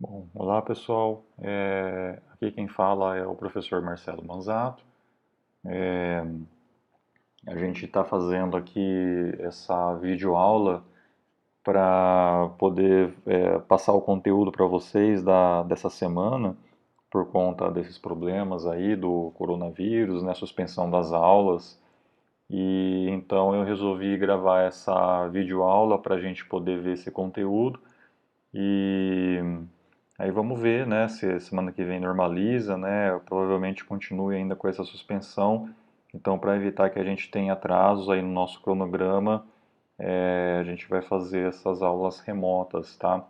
Bom, olá pessoal, aqui quem fala é o professor Marcelo Manzato. A gente está fazendo aqui essa videoaula para poder passar o conteúdo para vocês dessa semana, por conta desses problemas aí do coronavírus, né, suspensão das aulas. E então eu resolvi gravar essa videoaula para a gente poder ver esse conteúdo. E aí vamos ver, né, se semana que vem normaliza, né, provavelmente continue ainda com essa suspensão. Então, para evitar que a gente tenha atrasos aí no nosso cronograma, a gente vai fazer essas aulas remotas, tá?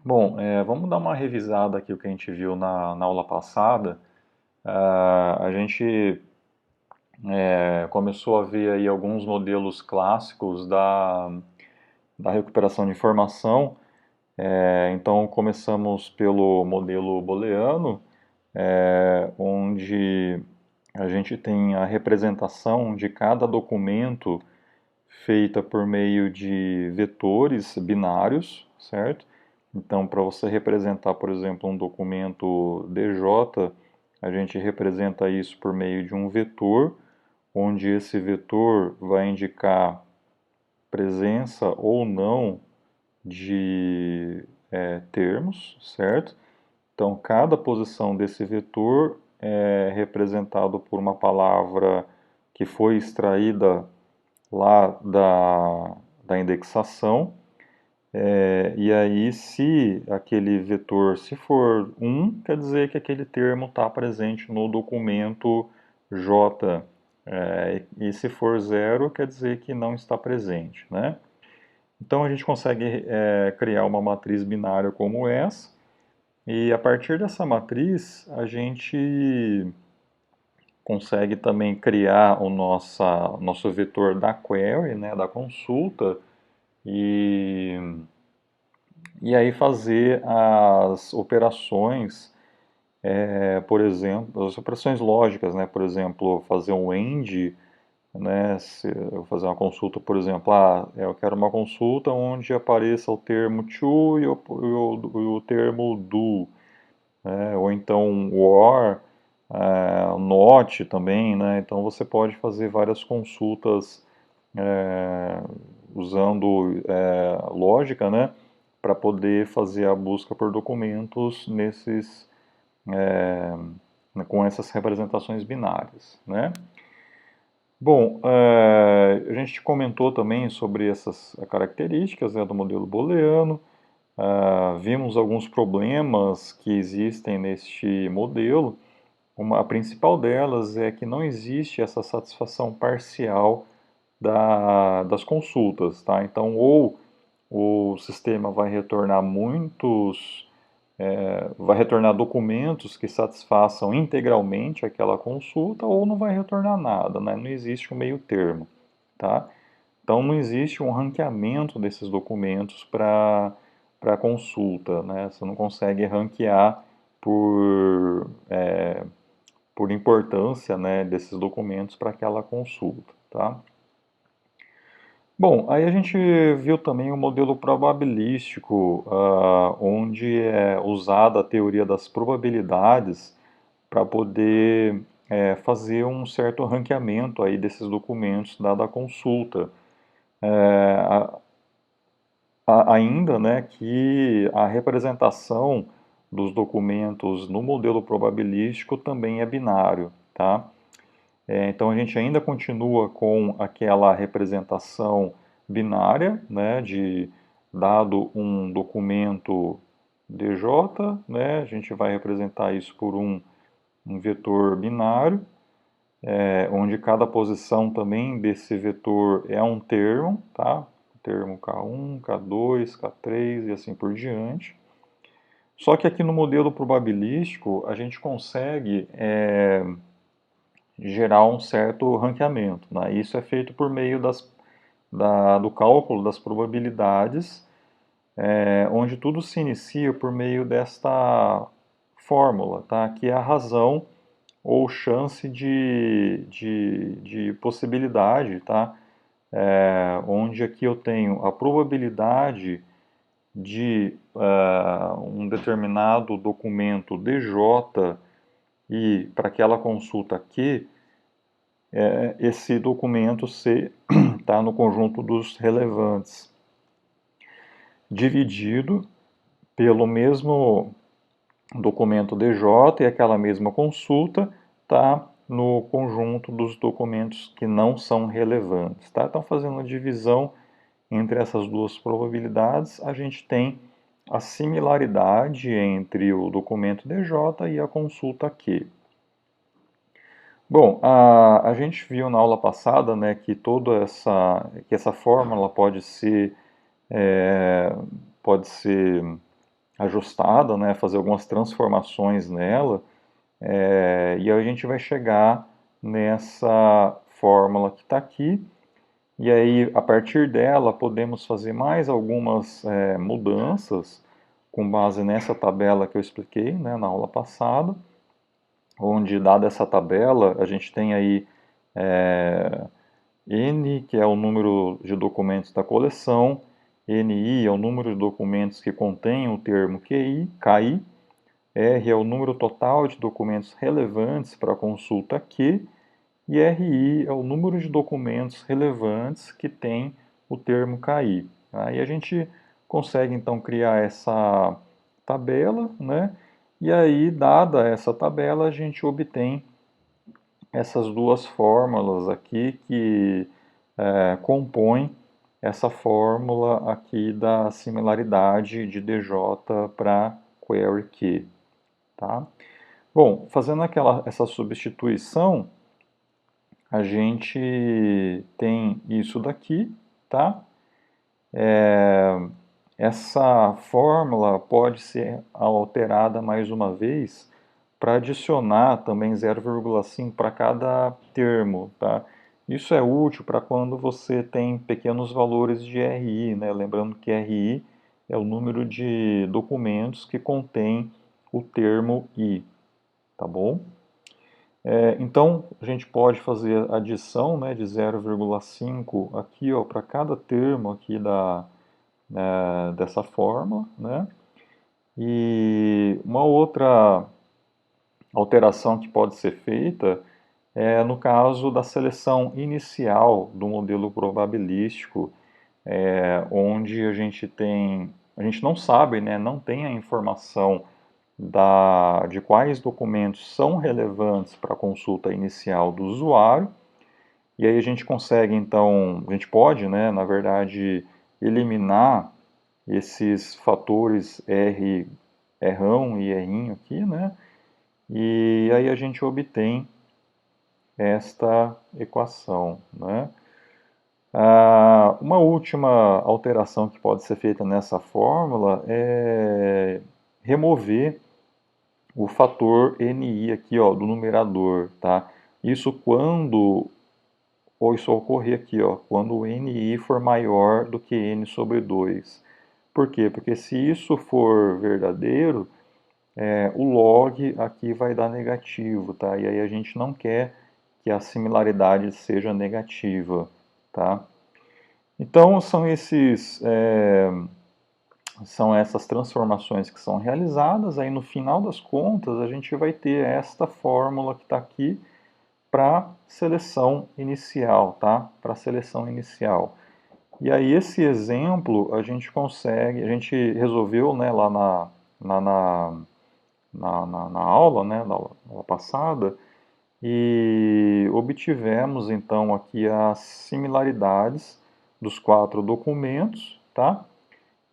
Bom, vamos dar uma revisada aqui o que a gente viu na aula passada. A gente começou a ver aí alguns modelos clássicos da recuperação de informação. Então, começamos pelo modelo booleano, onde a gente tem a representação de cada documento feita por meio de vetores binários, certo? Então, para você representar, por exemplo, um documento DJ, a gente representa isso por meio de um vetor, onde esse vetor vai indicar presença ou não de termos, certo? Então, cada posição desse vetor é representado por uma palavra que foi extraída lá da indexação. E aí, se aquele vetor, se for um, quer dizer que aquele termo está presente no documento J. E se for zero, quer dizer que não está presente, né? Então, a gente consegue criar uma matriz binária como essa. E a partir dessa matriz, a gente consegue também criar o nosso vetor da query, né, da consulta, e, e aí fazer as operações, por exemplo, as operações lógicas, né, por exemplo, fazer um AND, né, se eu fazer uma consulta, por exemplo, eu quero uma consulta onde apareça o termo to e o termo do, né, ou então or, not também, né, então você pode fazer várias consultas é, usando lógica, né, para poder fazer a busca por documentos com essas representações binárias, né. Bom, a gente comentou também sobre essas características, né, do modelo booleano. Vimos alguns problemas que existem neste modelo. A principal delas é que não existe essa satisfação parcial das consultas, tá? Então, ou o sistema vai retornar documentos que satisfaçam integralmente aquela consulta, ou não vai retornar nada, né? Não existe um meio termo, tá? Então, não existe um ranqueamento desses documentos para consulta, né? Você não consegue ranquear por importância, né, desses documentos para aquela consulta, tá? Bom, aí a gente viu também o modelo probabilístico, onde é usada a teoria das probabilidades para poder fazer um certo ranqueamento aí desses documentos dada a consulta. Ainda, né, que a representação dos documentos no modelo probabilístico também é binário, tá? Então a gente ainda continua com aquela representação binária, né, de dado um documento DJ, né, a gente vai representar isso por um vetor binário, onde cada posição também desse vetor é um termo, tá? Termo K1, K2, K3 e assim por diante. Só que aqui no modelo probabilístico a gente consegue gerar um certo ranqueamento, né? Isso é feito por meio do cálculo das probabilidades, onde tudo se inicia por meio desta fórmula, tá? Que é a razão ou chance de possibilidade, tá? Onde aqui eu tenho a probabilidade de um determinado documento DJ e para aquela consulta Q, esse documento C está no conjunto dos relevantes, dividido pelo mesmo documento DJ e aquela mesma consulta está no conjunto dos documentos que não são relevantes. Tá? Então, fazendo a divisão entre essas duas probabilidades, a gente tem a similaridade entre o documento DJ e a consulta Q. Bom, a gente viu na aula passada, né, que que essa fórmula pode ser ajustada, né, fazer algumas transformações nela, e aí a gente vai chegar nessa fórmula que está aqui, e aí a partir dela podemos fazer mais algumas mudanças com base nessa tabela que eu expliquei, né, na aula passada, onde, dada essa tabela, a gente tem aí N, que é o número de documentos da coleção, NI é o número de documentos que contém o termo KI, R é o número total de documentos relevantes para a consulta Q, e RI é o número de documentos relevantes que tem o termo KI. Aí a gente consegue então criar essa tabela, né? E aí, dada essa tabela, a gente obtém essas duas fórmulas aqui que compõem essa fórmula aqui da similaridade de DJ para query Q. Tá? Bom, fazendo essa substituição, a gente tem isso daqui, tá? Essa fórmula pode ser alterada mais uma vez para adicionar também 0,5 para cada termo, tá? Isso é útil para quando você tem pequenos valores de RI, né? Lembrando que RI é o número de documentos que contém o termo I, tá bom? Então, a gente pode fazer adição, né, de 0,5 aqui, ó, para cada termo aqui dessa forma, né? E uma outra alteração que pode ser feita é no caso da seleção inicial do modelo probabilístico, onde a gente não sabe, né, não tem a informação de quais documentos são relevantes para a consulta inicial do usuário, e aí a gente consegue então, a gente pode, né, na verdade, eliminar esses fatores R1 e R aqui, né, e aí a gente obtém esta equação, né. Uma última alteração que pode ser feita nessa fórmula é remover o fator NI aqui, ó, do numerador, tá? Isso ou isso ocorrer aqui, ó, quando o NI for maior do que N sobre 2. Por quê? Porque se isso for verdadeiro, o log aqui vai dar negativo, tá? E aí a gente não quer que a similaridade seja negativa, tá? Então são essas transformações que são realizadas, aí no final das contas a gente vai ter esta fórmula que está aqui para seleção inicial, tá? Para seleção inicial. E aí esse exemplo a gente resolveu, né, lá na aula, né, na aula passada, e obtivemos então aqui as similaridades dos quatro documentos, tá?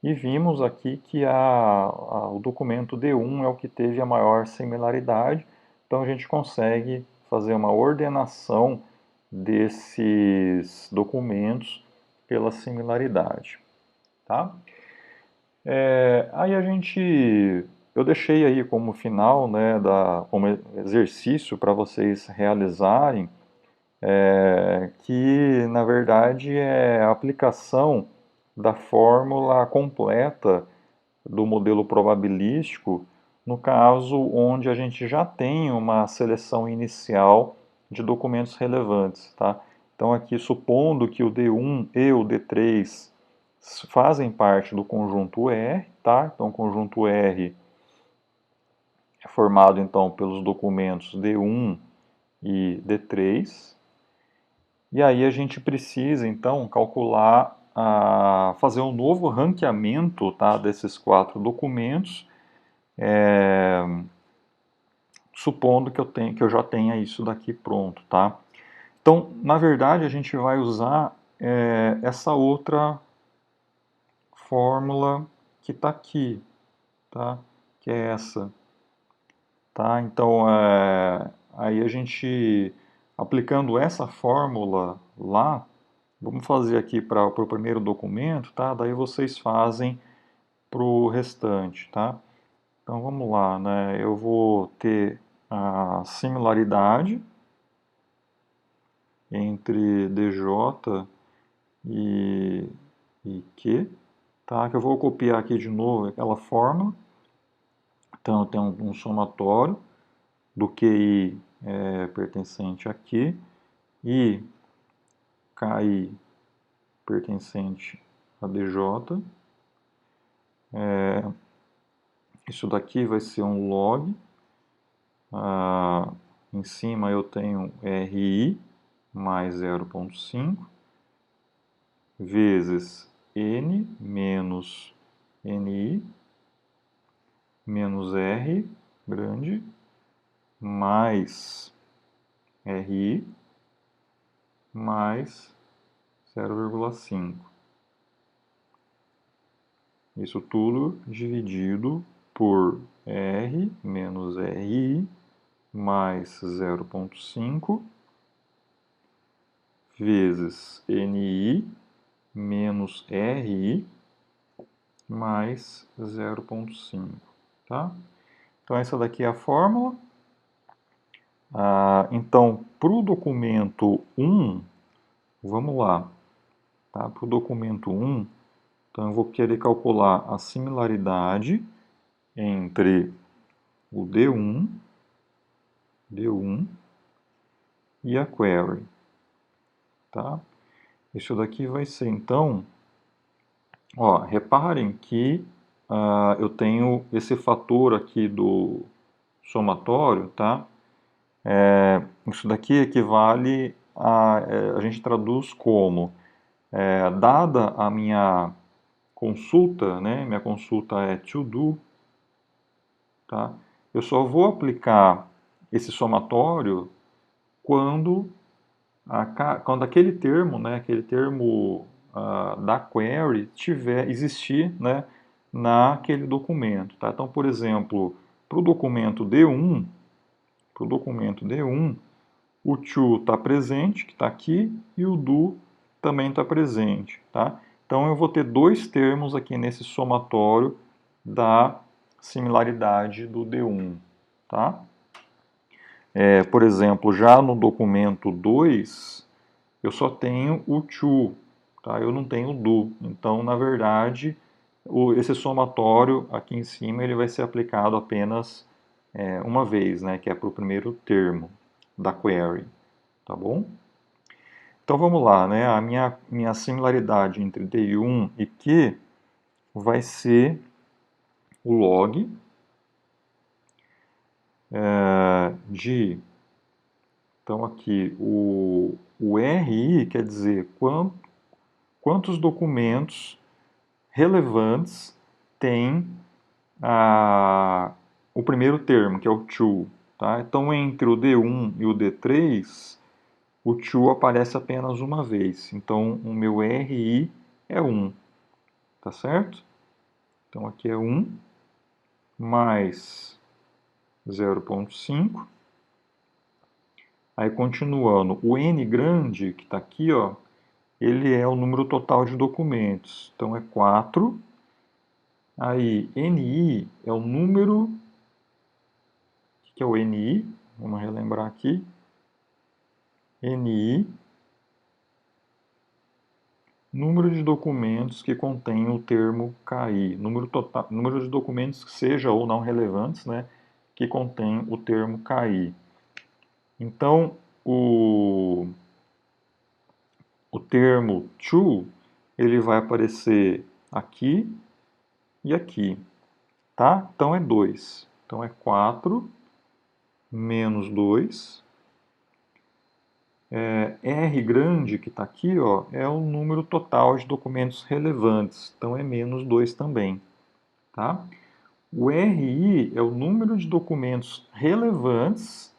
E vimos aqui que o documento D1 é o que teve a maior similaridade, então a gente consegue fazer uma ordenação desses documentos pela similaridade. Tá? Aí eu deixei aí como final, né, como exercício para vocês realizarem, que na verdade é a aplicação da fórmula completa do modelo probabilístico no caso onde a gente já tem uma seleção inicial de documentos relevantes, tá? Então aqui supondo que o D1 e o D3 fazem parte do conjunto R, tá? Então, o conjunto R é formado, então, pelos documentos D1 e D3. E aí a gente precisa, então, calcular, fazer um novo ranqueamento, tá, desses 4 documentos, supondo que eu já tenha isso daqui pronto, tá? Então, na verdade, a gente vai usar essa outra fórmula que está aqui, tá? Que é essa, tá? Então, aí a gente, aplicando essa fórmula lá, vamos fazer aqui para o primeiro documento, tá? Daí vocês fazem para o restante, tá? Então, vamos lá, né? Eu vou ter a similaridade entre DJ e, Q, tá? Que eu vou copiar aqui de novo aquela fórmula. Então, eu tenho um somatório do QI pertencente a Q e KI pertencente a DJ. Isso daqui vai ser um log. Em cima eu tenho RI mais 0,5 vezes N menos NI menos R grande mais RI mais 0,5. Isso tudo dividido por R menos RI mais 0,5 vezes NI menos RI mais 0,5, tá? Então essa daqui é a fórmula. Então, para o documento 1, vamos lá, tá? Para o documento 1, então eu vou querer calcular a similaridade entre o D1 e a query, tá? Isso daqui vai ser, então, ó, reparem que eu tenho esse fator aqui do somatório, tá? Isso daqui equivale a gente traduz como, dada a minha consulta, né? Minha consulta é to do, tá? Eu só vou aplicar esse somatório quando, quando aquele termo, né? Aquele termo da query existir, né? Naquele documento, tá? Então, por exemplo, para o documento D1, o to está presente, que está aqui, e o do também está presente, tá? Então eu vou ter 2 termos aqui nesse somatório da similaridade do D1, tá? Por exemplo, já no documento 2, eu só tenho o to, tá? Eu não tenho o do. Então, na verdade, esse somatório aqui em cima ele vai ser aplicado apenas uma vez, né? Que é para o primeiro termo da query, tá bom? Então vamos lá, né? A minha similaridade entre D1 e Q vai ser o log de. Então aqui o RI quer dizer quantos documentos relevantes tem o primeiro termo, que é o to. Tá? Então entre o D1 e o D3, o to aparece apenas uma vez. Então o meu RI é 1. Tá certo? Então aqui é 1 mais 0,5. Aí continuando, o N grande, que está aqui, ó, ele é o número total de documentos. Então é 4. Aí NI é o número. O que é o NI? Vamos relembrar aqui. NI, número de documentos que contém o termo KI. Número de documentos que seja ou não relevantes, né, que contém o termo KI. Então, o termo to, ele vai aparecer aqui e aqui, tá? Então é 2. Então é 4 menos 2. R grande, que está aqui, ó, é o número total de documentos relevantes. Então é menos 2 também, tá? O RI é o número de documentos relevantes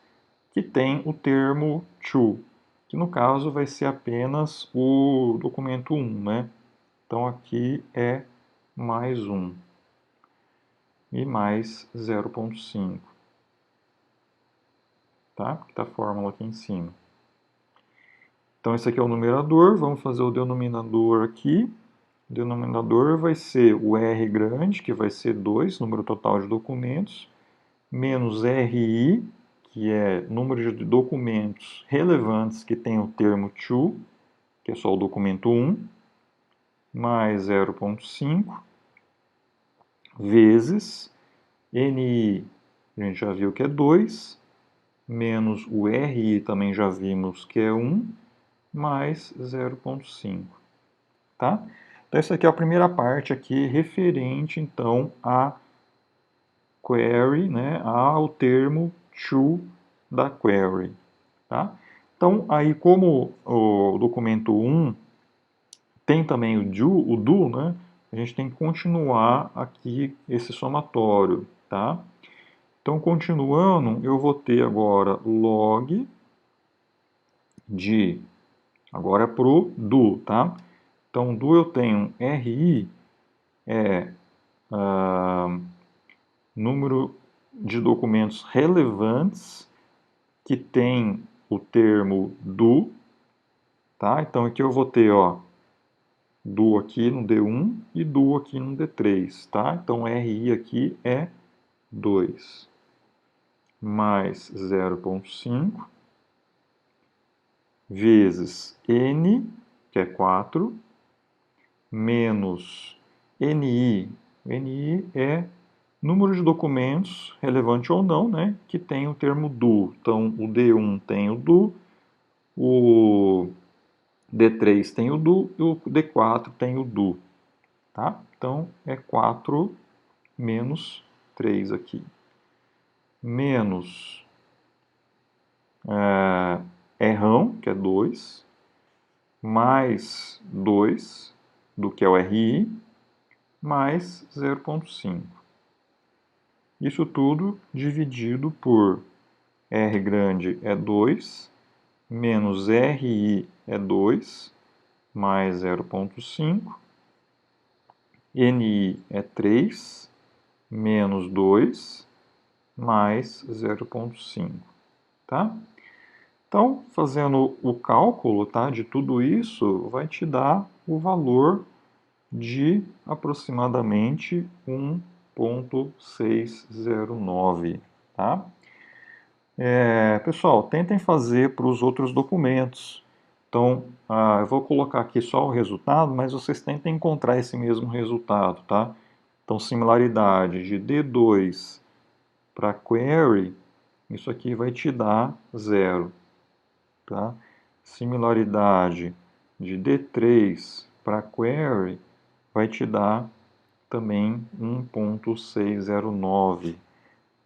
que tem o termo to, que no caso vai ser apenas o documento 1, né? Então aqui é mais 1 e mais 0,5, tá? Que está a fórmula aqui em cima. Então esse aqui é o numerador, vamos fazer o denominador aqui. O denominador vai ser o R grande, que vai ser 2, número total de documentos, menos RI, que é número de documentos relevantes que tem o termo to, que é só o documento 1, mais 0,5, vezes NI, a gente já viu que é 2, menos o RI também já vimos que é 1, mais 0,5, tá? Então essa aqui é a primeira parte aqui, referente então a query, né, ao termo to da query, tá? Então, aí como o documento 1 tem também o do, né, a gente tem que continuar aqui esse somatório, tá? Então, continuando, eu vou ter agora log de, agora é pro do, tá? Então, do eu tenho RI é número de documentos relevantes que tem o termo do, tá? Então aqui eu vou ter, ó, do aqui no D1 e do aqui no D3, tá? Então RI aqui é 2 mais 0,5 vezes N, que é 4, menos NI. NI é número de documentos, relevante ou não, né, que tem o termo do. Então o D1 tem o do, o D3 tem o do e o D4 tem o do, tá? Então é 4 menos 3 aqui. Menos Rão, que é 2, mais 2 do que é o RI, mais 0,5. Isso tudo dividido por R grande é 2, menos RI é 2, mais 0,5. NI é 3, menos 2, mais 0,5, tá? Então, fazendo o cálculo, tá, de tudo isso, vai te dar o valor de aproximadamente 1,609, tá? Pessoal, tentem fazer para os outros documentos. Então, eu vou colocar aqui só o resultado, mas vocês tentem encontrar esse mesmo resultado, tá? Então, similaridade de D2 para query, isso aqui vai te dar 0, tá? Similaridade de D3 para query vai te dar também 1,609,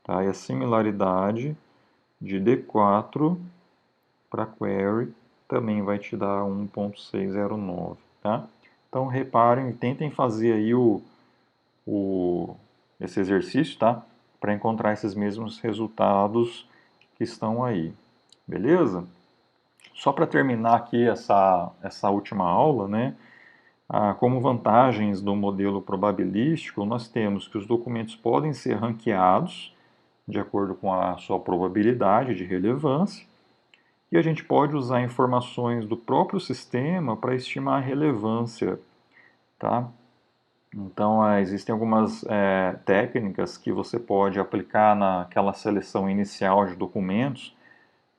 tá? E a similaridade de D4 para query também vai te dar 1,609, tá? Então reparem e tentem fazer aí esse exercício, tá? Para encontrar esses mesmos resultados que estão aí, beleza? Só para terminar aqui essa última aula, né? Como vantagens do modelo probabilístico, nós temos que os documentos podem ser ranqueados de acordo com a sua probabilidade de relevância, e a gente pode usar informações do próprio sistema para estimar a relevância, tá? Então, existem algumas técnicas que você pode aplicar naquela seleção inicial de documentos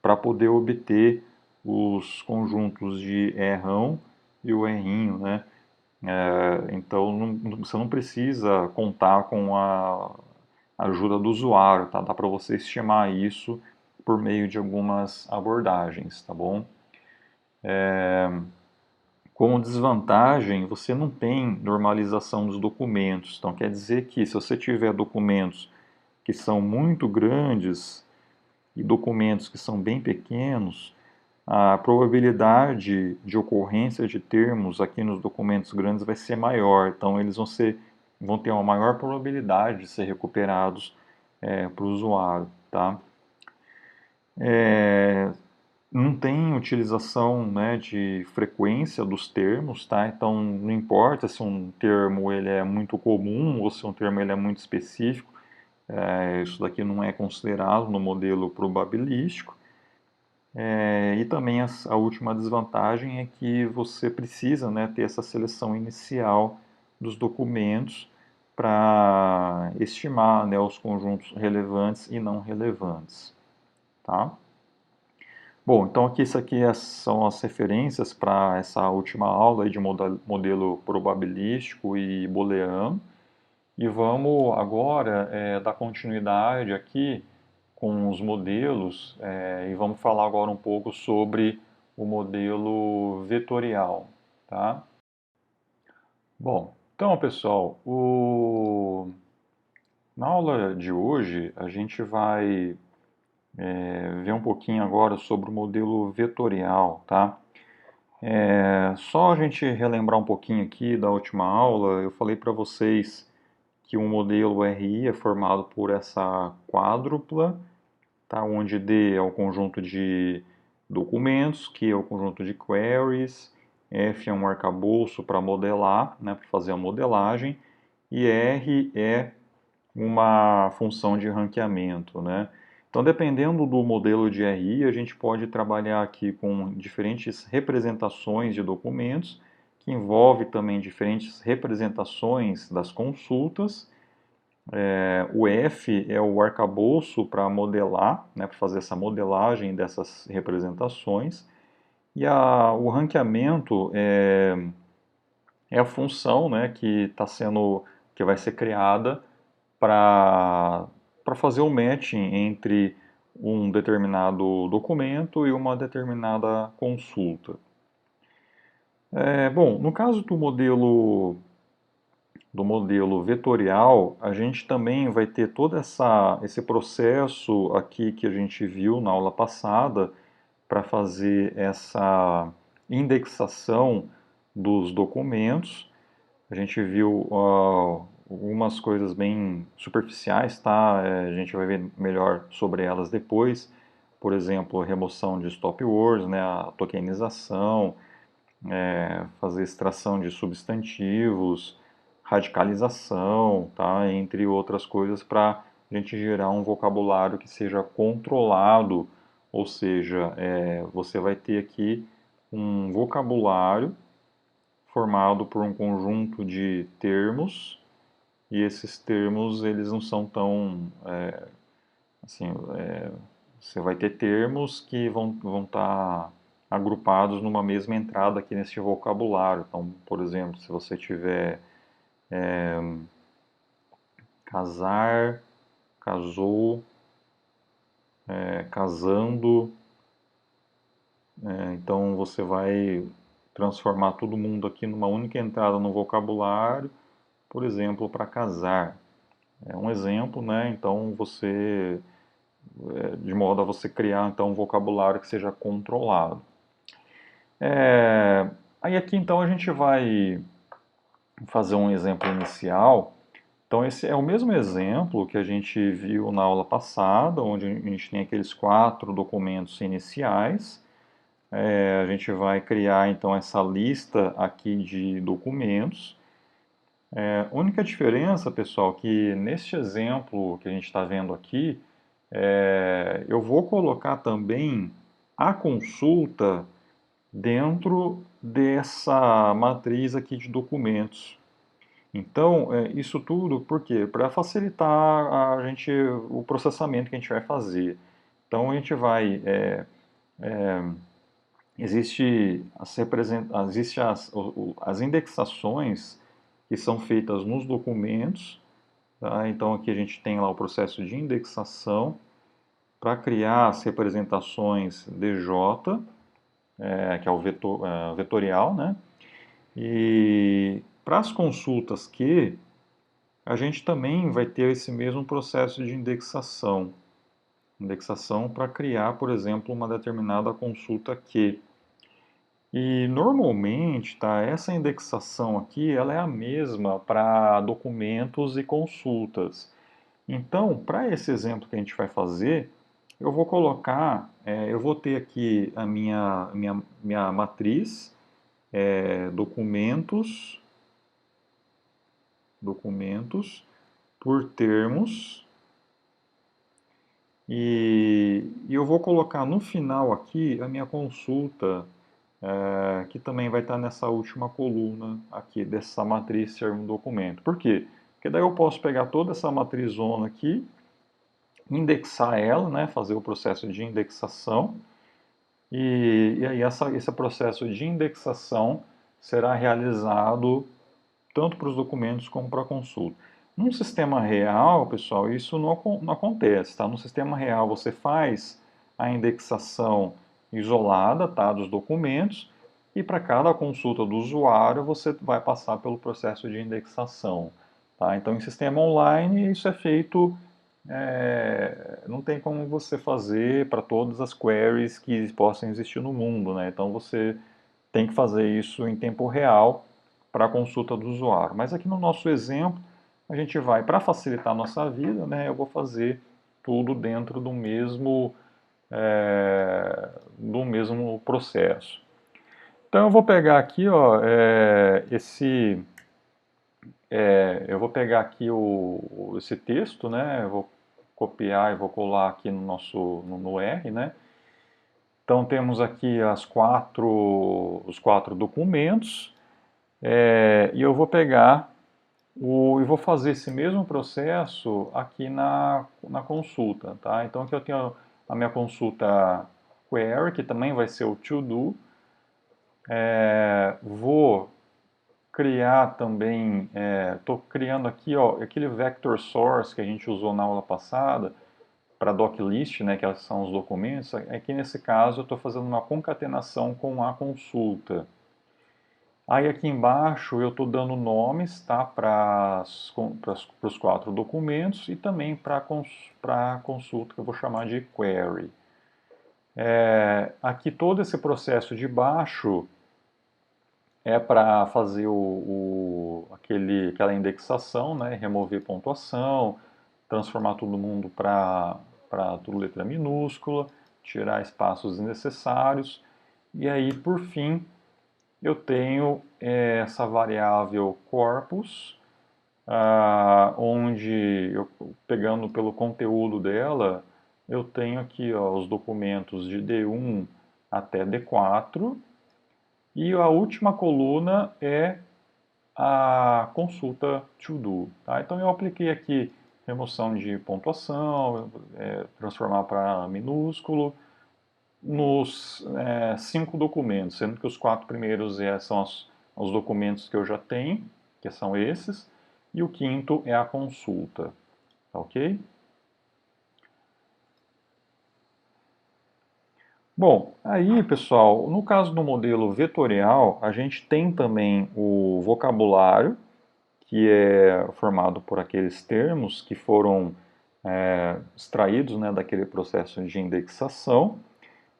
para poder obter os conjuntos de Rão e o Rinho, né? Então, você não precisa contar com a ajuda do usuário, tá? Dá para você estimar isso por meio de algumas abordagens, tá bom? Como desvantagem, você não tem normalização dos documentos. Então, quer dizer que se você tiver documentos que são muito grandes e documentos que são bem pequenos, a probabilidade de ocorrência de termos aqui nos documentos grandes vai ser maior. Então, vão ter uma maior probabilidade de ser recuperados para o usuário, tá? Não tem utilização, né, de frequência dos termos, tá? Então não importa se um termo ele é muito comum ou se um termo ele é muito específico, isso daqui não é considerado no modelo probabilístico. E também a última desvantagem é que você precisa, né, ter essa seleção inicial dos documentos para estimar, né, os conjuntos relevantes e não relevantes, tá? Bom, então aqui isso aqui são as referências para essa última aula aí de modelo probabilístico e booleano. E vamos agora dar continuidade aqui com os modelos e vamos falar agora um pouco sobre o modelo vetorial, tá? Bom, então pessoal, na aula de hoje a gente vai ver um pouquinho agora sobre o modelo vetorial, tá? Só a gente relembrar um pouquinho aqui da última aula, eu falei para vocês que um modelo RI é formado por essa quádrupla, tá? Onde D é o conjunto de documentos, Q é o conjunto de queries, F é um arcabouço para modelar, né, para fazer a modelagem, e R é uma função de ranqueamento, né? Então, dependendo do modelo de RI, a gente pode trabalhar aqui com diferentes representações de documentos, que envolve também diferentes representações das consultas. O F é o arcabouço para modelar, né, para fazer essa modelagem dessas representações. E o ranqueamento é a função, né, que vai ser criada para fazer o matching entre um determinado documento e uma determinada consulta. Bom, no caso do modelo vetorial, a gente também vai ter todo esse processo aqui que a gente viu na aula passada para fazer essa indexação dos documentos. A gente viu algumas coisas bem superficiais, tá? A gente vai ver melhor sobre elas depois. Por exemplo, a remoção de stop words, né? A tokenização, fazer extração de substantivos, radicalização, tá? Entre outras coisas, para a gente gerar um vocabulário que seja controlado, ou seja, você vai ter aqui um vocabulário formado por um conjunto de termos e esses termos eles não são tão assim, você vai ter termos que vão estar agrupados numa mesma entrada aqui nesse vocabulário. Então, por exemplo, se você tiver casar, casou, casando, então você vai transformar todo mundo aqui numa única entrada no vocabulário, por exemplo, para casar. É um exemplo, né? Então de modo a você criar então um vocabulário que seja controlado. Aí aqui então a gente vai fazer um exemplo inicial. Então esse é o mesmo exemplo que a gente viu na aula passada, onde a gente tem aqueles 4 documentos iniciais. A gente vai criar então essa lista aqui de documentos. A única diferença, pessoal, que neste exemplo que a gente está vendo aqui, eu vou colocar também a consulta dentro dessa matriz aqui de documentos. Então, isso tudo, por quê? Para facilitar o processamento que a gente vai fazer. Então, a gente vai, existe as indexações que são feitas nos documentos, tá? Então, aqui a gente tem lá o processo de indexação para criar as representações DJ, que é o vetorial, né? E para as consultas que, a gente também vai ter esse mesmo processo de indexação. Indexação para criar, por exemplo, uma determinada consulta que. E normalmente, tá, essa indexação aqui, ela é a mesma para documentos e consultas. Então, para esse exemplo que a gente vai fazer, eu vou colocar, eu vou ter aqui a minha matriz, documentos, documentos por termos, e eu vou colocar no final aqui a minha consulta, que também vai estar nessa última coluna aqui dessa matriz ser um documento. Por quê? Porque daí eu posso pegar toda essa matrizona aqui, indexar ela, né, fazer o processo de indexação, e aí esse processo de indexação será realizado tanto para os documentos como para a consulta. Num sistema real, pessoal, isso não acontece, tá? No sistema real você faz a indexação isolada, tá, dos documentos, e para cada consulta do usuário você vai passar pelo processo de indexação, tá? Então, em sistema online isso é feito, não tem como você fazer para todas as queries que possam existir no mundo, né? Então você tem que fazer isso em tempo real para a consulta do usuário. Mas aqui no nosso exemplo, a gente vai, para facilitar a nossa vida, né, eu vou fazer tudo dentro do mesmo processo. Então eu vou pegar aqui, ó, eu vou pegar aqui esse texto, né, eu vou copiar e vou colar aqui no R, né. Então temos aqui os quatro documentos, e eu vou pegar e vou fazer esse mesmo processo aqui na consulta, tá? Então aqui eu tenho a minha consulta query, que também vai ser o to do. Vou criar também, estou criando aqui, ó, aquele vector source que a gente usou na aula passada para doclist, né, que são os documentos. Aqui nesse caso eu estou fazendo uma concatenação com a consulta. Aí aqui embaixo eu estou dando nomes, tá, para os quatro documentos e também para a consulta que eu vou chamar de query. Aqui todo esse processo de baixo é para fazer aquela indexação, né, remover pontuação, transformar todo mundo para tudo letra minúscula, tirar espaços desnecessários. E aí, por fim, eu tenho essa variável corpus, onde, pegando pelo conteúdo dela, eu tenho aqui, ó, os documentos de D1 até D4, e a última coluna é a consulta to do. Tá? Então eu apliquei aqui remoção de pontuação, transformar para minúsculo, nos 5 documentos, sendo que os 4 primeiros são os documentos que eu já tenho, que são esses, e o quinto é a consulta, tá ok? Bom, aí pessoal, no caso do modelo vetorial, a gente tem também o vocabulário, que é formado por aqueles termos que foram extraídos, né, daquele processo de indexação.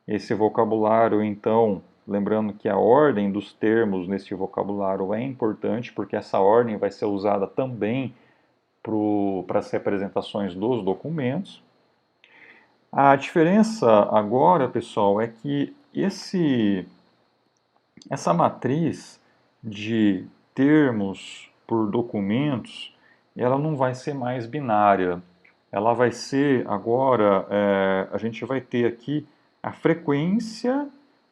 Esse vocabulário, então, lembrando que a ordem dos termos nesse vocabulário é importante, porque essa ordem vai ser usada também para as representações dos documentos. A diferença agora, pessoal, é que essa matriz de termos por documentos, ela não vai ser mais binária. Ela vai ser agora, a gente vai ter aqui a frequência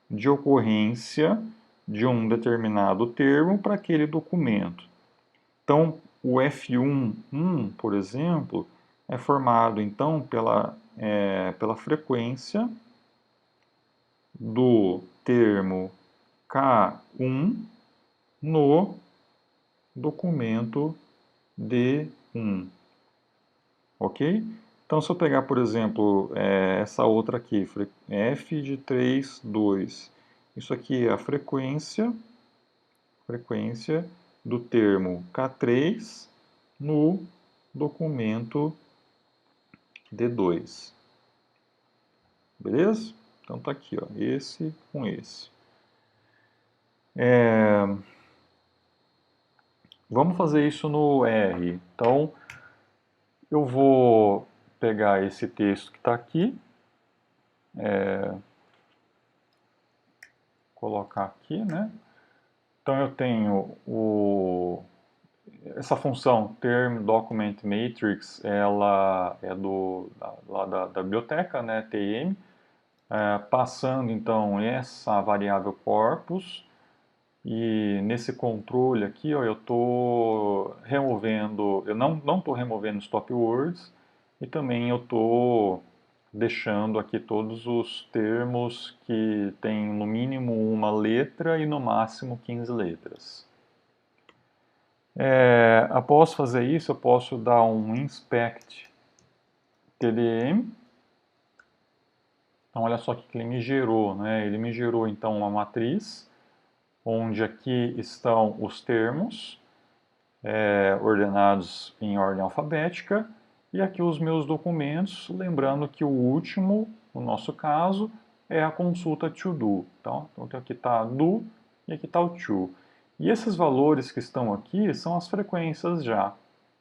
de ocorrência de um determinado termo para aquele documento. Então, o F1, por exemplo, é formado então pela frequência do termo K1 no documento D1, ok? Então, se eu pegar, por exemplo, essa outra aqui, F de 3, 2, isso aqui é a frequência frequência do termo K3 no documento D2. Beleza? Então tá aqui, ó, esse com esse. Vamos fazer isso no R. Então, eu vou pegar esse texto que está aqui, colocar aqui, né? Então eu tenho essa função term document matrix, ela é lá da biblioteca, né, TM, passando então essa variável corpus, e nesse controle aqui, ó, eu estou removendo, eu não estou removendo stop words, e também eu estou deixando aqui todos os termos que têm no mínimo uma letra e no máximo 15 letras. Após fazer isso, eu posso dar um inspect TDM. Então, olha só o que ele me gerou, né? Ele me gerou então uma matriz, onde aqui estão os termos ordenados em ordem alfabética, e aqui os meus documentos, lembrando que o último, no nosso caso, é a consulta to do. Então aqui está do e aqui está o to. E esses valores que estão aqui são as frequências já.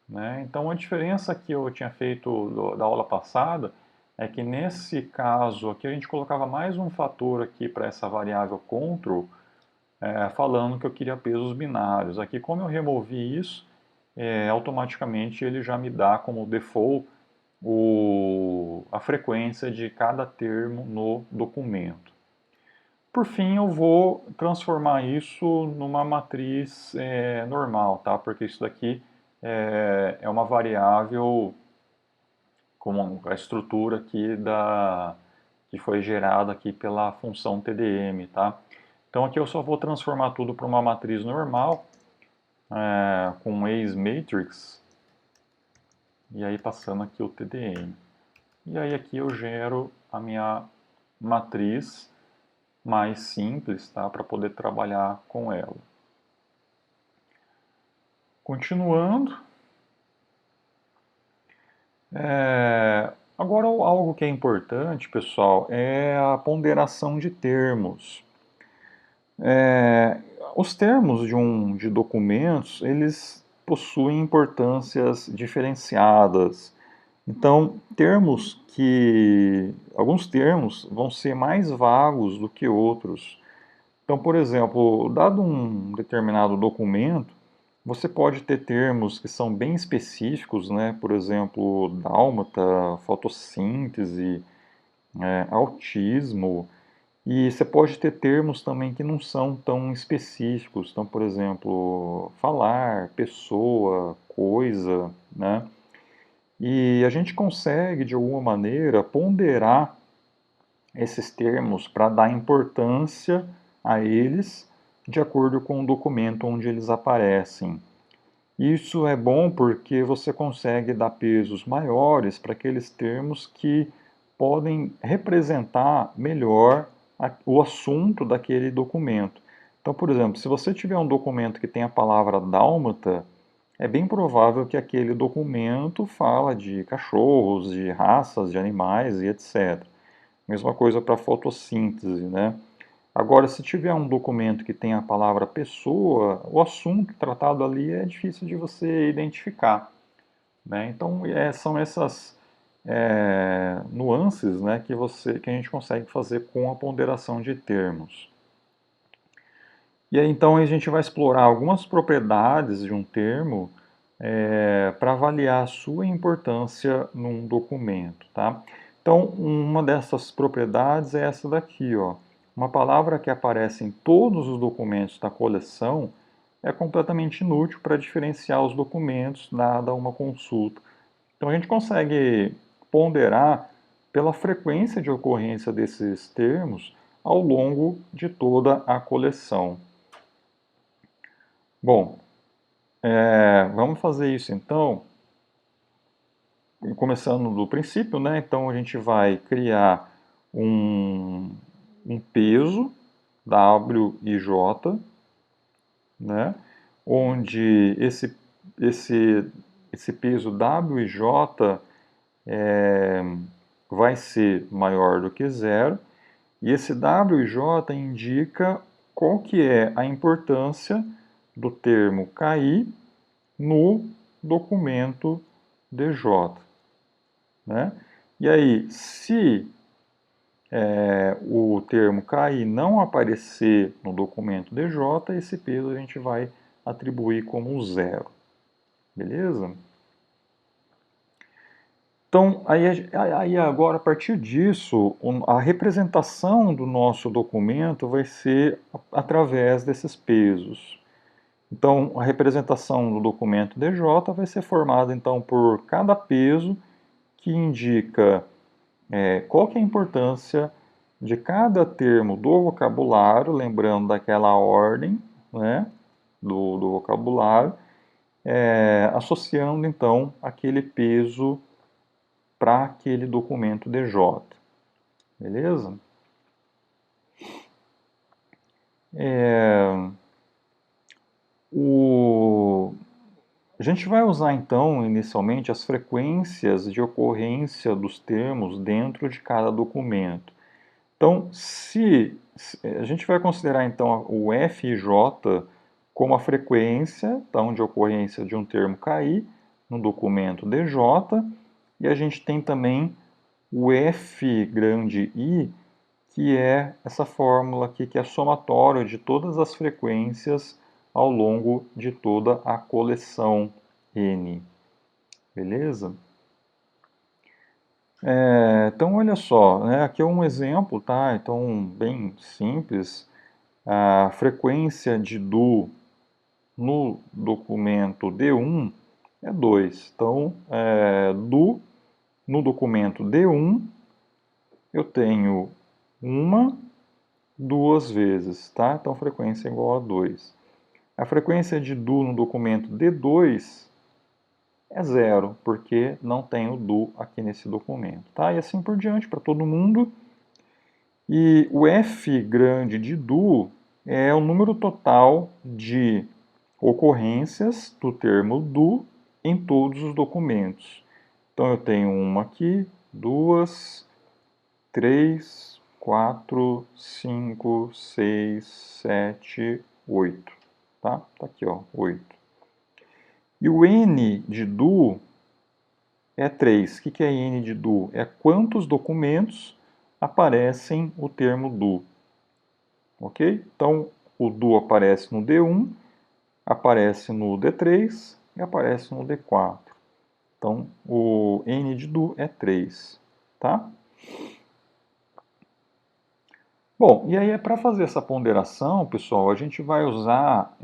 Né? Então a diferença que eu tinha feito da aula passada é que nesse caso aqui a gente colocava mais um fator aqui para essa variável control, falando que eu queria pesos binários. Aqui, como eu removi isso, automaticamente ele já me dá como default a frequência de cada termo no documento. Por fim, eu vou transformar isso numa matriz normal, tá? Porque isso daqui é uma variável como a estrutura aqui que foi gerada aqui pela função TDM, tá? Então aqui eu só vou transformar tudo para uma matriz normal, com Ace Matrix, e aí passando aqui o TDM. E aí aqui eu gero a minha matriz mais simples, tá, para poder trabalhar com ela. Continuando. Agora algo que é importante, pessoal, é a ponderação de termos. Os termos de documentos, eles possuem importâncias diferenciadas. Então, alguns termos vão ser mais vagos do que outros. Então, por exemplo, dado um determinado documento, você pode ter termos que são bem específicos, né? Por exemplo, dálmata, fotossíntese, autismo. E você pode ter termos também que não são tão específicos. Então, por exemplo, falar, pessoa, coisa, né? E a gente consegue, de alguma maneira, ponderar esses termos para dar importância a eles de acordo com o documento onde eles aparecem. Isso é bom porque você consegue dar pesos maiores para aqueles termos que podem representar melhor o assunto daquele documento. Então, por exemplo, se você tiver um documento que tem a palavra dálmata, é bem provável que aquele documento fala de cachorros, de raças de animais e etc. Mesma coisa para fotossíntese, né? Agora, se tiver um documento que tem a palavra pessoa, o assunto tratado ali é difícil de você identificar, né? Então, são essas nuances, né, que a gente consegue fazer com a ponderação de termos. E aí, então, a gente vai explorar algumas propriedades de um termo para avaliar a sua importância num documento, tá? Então, uma dessas propriedades é essa daqui, ó. Uma palavra que aparece em todos os documentos da coleção é completamente inútil para diferenciar os documentos dada uma consulta. Então, a gente consegue ponderar pela frequência de ocorrência desses termos ao longo de toda a coleção. Bom, vamos fazer isso então, começando do princípio, né? Então a gente vai criar um peso W e J, né? Onde esse peso W e J vai ser maior do que zero, e esse W e J indica qual que é a importância do termo KI no documento DJ, né? E aí, se o termo KI não aparecer no documento DJ, esse peso a gente vai atribuir como zero, beleza? Então, aí agora, a partir disso, a representação do nosso documento vai ser através desses pesos. Então, a representação do documento DJ vai ser formada, então, por cada peso que indica qual que é a importância de cada termo do vocabulário, lembrando daquela ordem, né, do vocabulário, associando, então, aquele peso para aquele documento DJ. Beleza? A gente vai usar então inicialmente as frequências de ocorrência dos termos dentro de cada documento. Então, se a gente vai considerar então o F e J como a frequência então, de ocorrência de um termo KI no documento DJ, e a gente tem também o F grande I, que é essa fórmula aqui, que é somatório de todas as frequências ao longo de toda a coleção N. Beleza? Então, olha só, né? Aqui é um exemplo, tá? Então, bem simples. A frequência de do no documento D1 é 2. Então, do no documento D1 eu tenho uma, duas vezes, tá? Então, frequência é igual a 2. A frequência de do no documento D2 é zero, porque não tem o do aqui nesse documento, tá? E assim por diante para todo mundo. E o F grande de do é o número total de ocorrências do termo do em todos os documentos. Então eu tenho uma aqui, duas, três, quatro, cinco, seis, sete, oito. Tá? Tá aqui, ó, 8. E o N de do é 3. O que é N de do? É quantos documentos aparecem o termo do. Ok? Então, o do aparece no D1, aparece no D3 e aparece no D4. Então, o N de do é 3. Tá? Bom, e aí para fazer essa ponderação, pessoal, a gente vai usar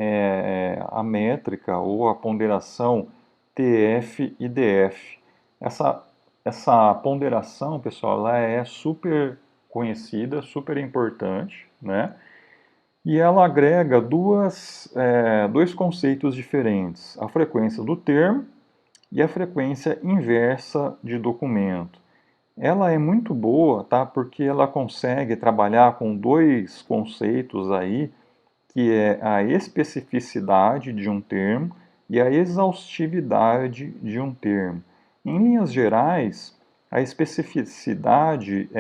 a métrica ou a ponderação TF e DF. Essa ponderação, pessoal, ela é super conhecida, super importante, né? E ela agrega dois conceitos diferentes: a frequência do termo e a frequência inversa de documento. Ela é muito boa, tá? Porque ela consegue trabalhar com dois conceitos aí, que é a especificidade de um termo e a exaustividade de um termo. Em linhas gerais, a especificidade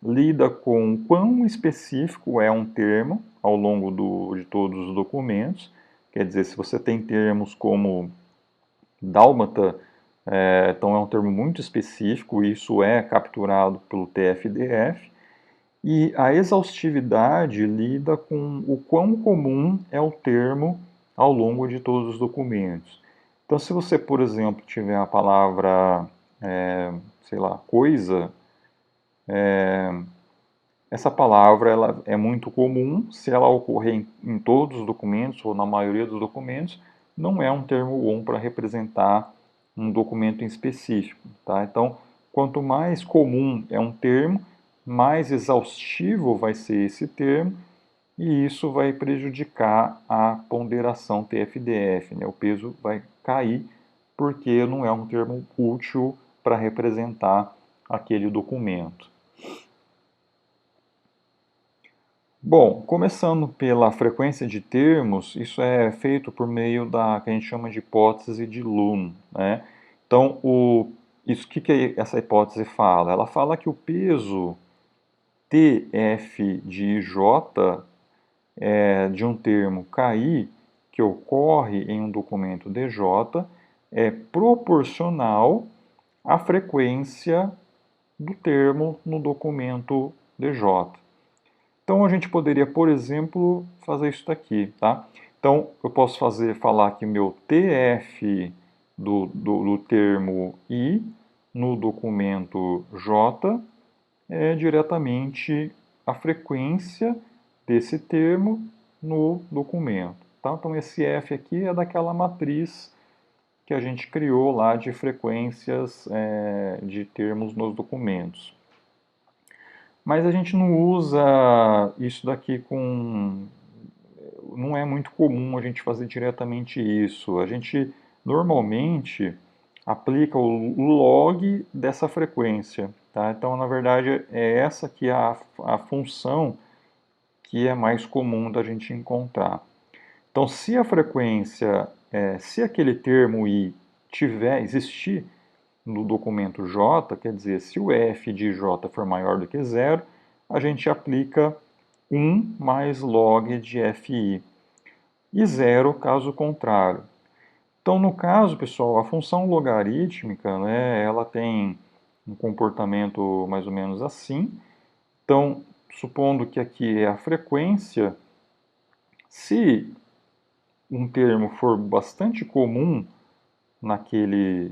lida com o quão específico é um termo ao longo de todos os documentos. Quer dizer, se você tem termos como dálmata, então é um termo muito específico, e isso é capturado pelo TF-DF. E a exaustividade lida com o quão comum é o termo ao longo de todos os documentos. Então, se você, por exemplo, tiver a palavra, sei lá, coisa, essa palavra ela é muito comum. Se ela ocorrer em todos os documentos ou na maioria dos documentos, não é um termo bom para representar um documento em específico, tá? Então, quanto mais comum é um termo, mais exaustivo vai ser esse termo, e isso vai prejudicar a ponderação TF-DF, né? O peso vai cair porque não é um termo útil para representar aquele documento. Bom, começando pela frequência de termos, isso é feito por meio da que a gente chama de hipótese de Luhn, né? Então, isso que essa hipótese fala? Ela fala que o peso TF de J de um termo KI que ocorre em um documento DJ é proporcional à frequência do termo no documento DJ. Então a gente poderia, por exemplo, fazer isso daqui, tá? Então eu posso falar que o meu TF do termo I no documento J é diretamente a frequência desse termo no documento, tá? Então esse F aqui é daquela matriz que a gente criou lá de frequências de termos nos documentos. Mas a gente não usa isso daqui com. Não é muito comum a gente fazer diretamente isso. A gente normalmente aplica o log dessa frequência. Tá? Então, na verdade, é essa que é a função que é mais comum da gente encontrar. Então, se a frequência, se aquele termo i existir no documento J, quer dizer, se o f de J for maior do que zero, a gente aplica 1 mais log de fi, e zero caso contrário. Então, no caso, pessoal, a função logarítmica, né, ela tem um comportamento mais ou menos assim. Então, supondo que aqui é a frequência, se um termo for bastante comum naquele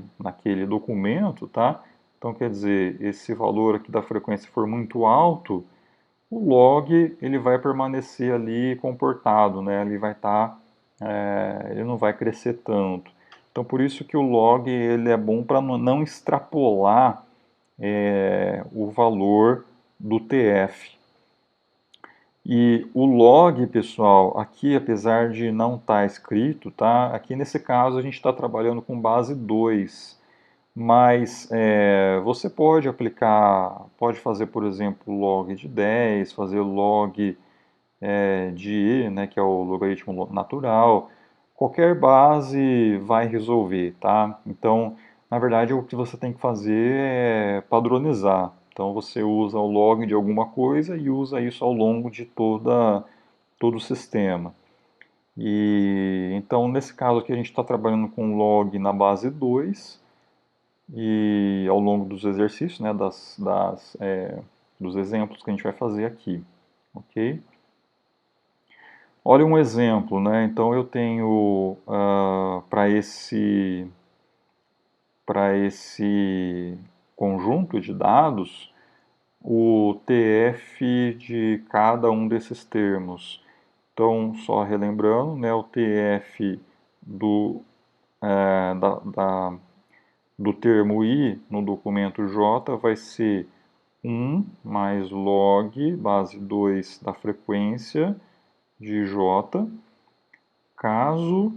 documento, tá? Então, quer dizer, esse valor aqui da frequência for muito alto, o log ele vai permanecer ali comportado, né? Ele vai estar, ele não vai crescer tanto. Então, por isso que o log ele é bom para não extrapolar o valor do TF. E o log, pessoal, aqui, apesar de não estar escrito, tá? Aqui nesse caso a gente está trabalhando com base 2, mas você pode aplicar, pode fazer, por exemplo, log de 10, fazer log de I, né, que é o logaritmo natural. Qualquer base vai resolver, tá? Então, na verdade, o que você tem que fazer é padronizar. Então, você usa o log de alguma coisa e usa isso ao longo de todo o sistema. E então, nesse caso aqui, a gente está trabalhando com log na base 2 e ao longo dos exercícios, né, dos exemplos que a gente vai fazer aqui, ok? Olha um exemplo, né? Então eu tenho para esse conjunto de dados o TF de cada um desses termos. Então, só relembrando, né, o TF eh, da, da, do termo I no documento J vai ser 1 mais log base 2 da frequência de J, caso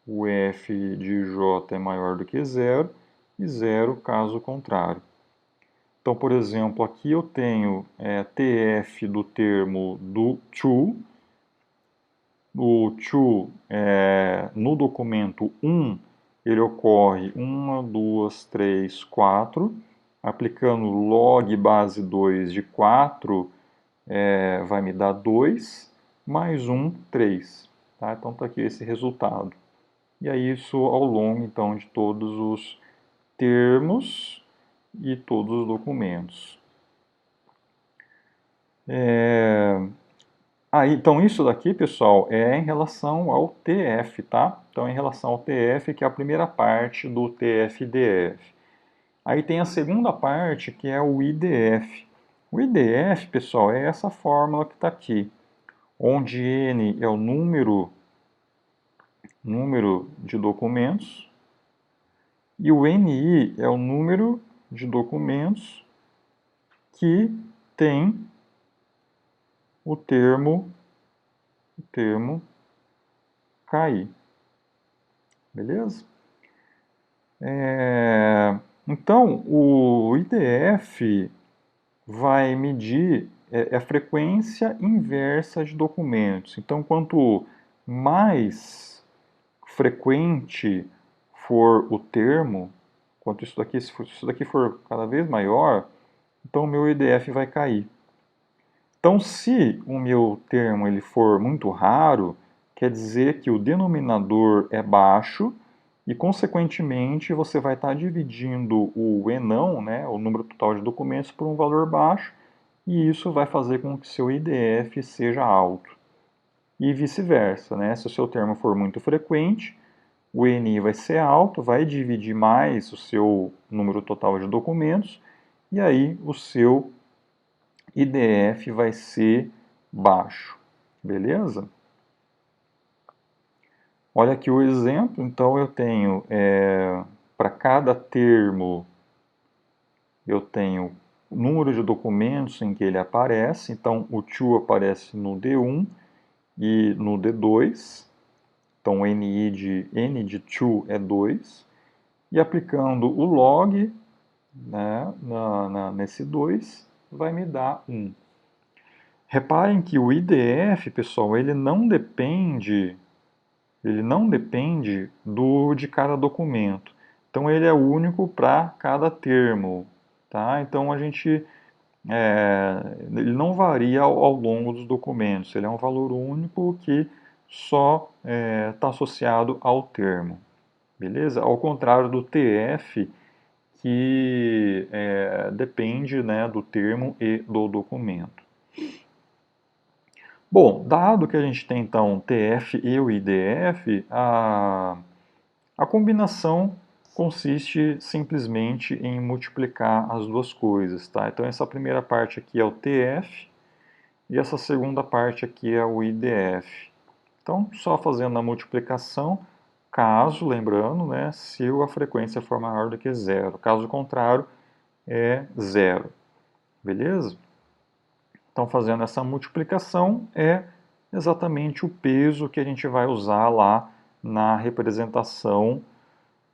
o f de J é maior do que zero, e zero caso contrário. Então, por exemplo, aqui eu tenho TF do termo do to. O to, no documento 1, ele ocorre 1, 2, 3, 4. Aplicando log base 2 de 4, vai me dar 2, mais 1, 3. Tá? Então está aqui esse resultado. E aí isso ao longo então de todos os termos e todos os documentos. Então isso daqui, pessoal, é em relação ao TF, tá? Então em relação ao TF, que é a primeira parte do TF-DF. Aí tem a segunda parte, que é o IDF. O IDF, pessoal, é essa fórmula que está aqui, onde N é o número de documentos e o NI é o número de documentos que tem o termo KI. Beleza? Então, o IDF vai medir é a frequência inversa de documentos. Então, quanto mais frequente for o termo, quanto se isso daqui for cada vez maior, então o meu IDF vai cair. Então, se o meu termo ele for muito raro, quer dizer que o denominador é baixo e, consequentemente, você vai estar dividindo o ENão, né, o número total de documentos, por um valor baixo, e isso vai fazer com que seu IDF seja alto. E vice-versa, né? Se o seu termo for muito frequente, o ENI vai ser alto, vai dividir mais o seu número total de documentos, e aí o seu IDF vai ser baixo, beleza? Olha aqui o exemplo, então eu tenho, para cada termo, eu tenho o número de documentos em que ele aparece, então o to aparece no D1 e no D2, então o N de to é 2, e aplicando o log, né, nesse 2, vai me dar 1. Reparem que o IDF, pessoal, ele não depende de cada documento. Então ele é único para cada termo, tá? Então ele não varia ao longo dos documentos. Ele é um valor único que só está associado ao termo, beleza? Ao contrário do TF, que depende, né, do termo e do documento. Bom, dado que a gente tem então TF e o IDF, a combinação consiste simplesmente em multiplicar as duas coisas, tá? Então essa primeira parte aqui é o TF e essa segunda parte aqui é o IDF. Então, só fazendo a multiplicação, caso, lembrando, né, se a frequência for maior do que zero. Caso contrário, é zero. Beleza? Então, fazendo essa multiplicação é exatamente o peso que a gente vai usar lá na representação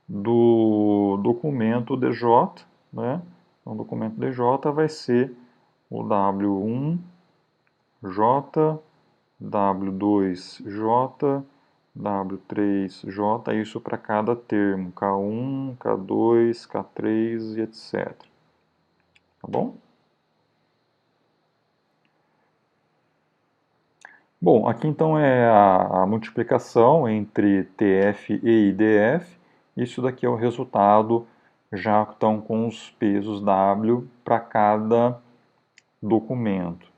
do documento DJ, né? Então, o documento DJ vai ser o W1J, W2J, W3J, isso para cada termo, K1, K2, K3 e etc. Tá bom? Bom, aqui então é a multiplicação entre TF e IDF. Isso daqui é o resultado, já estão com os pesos W para cada documento.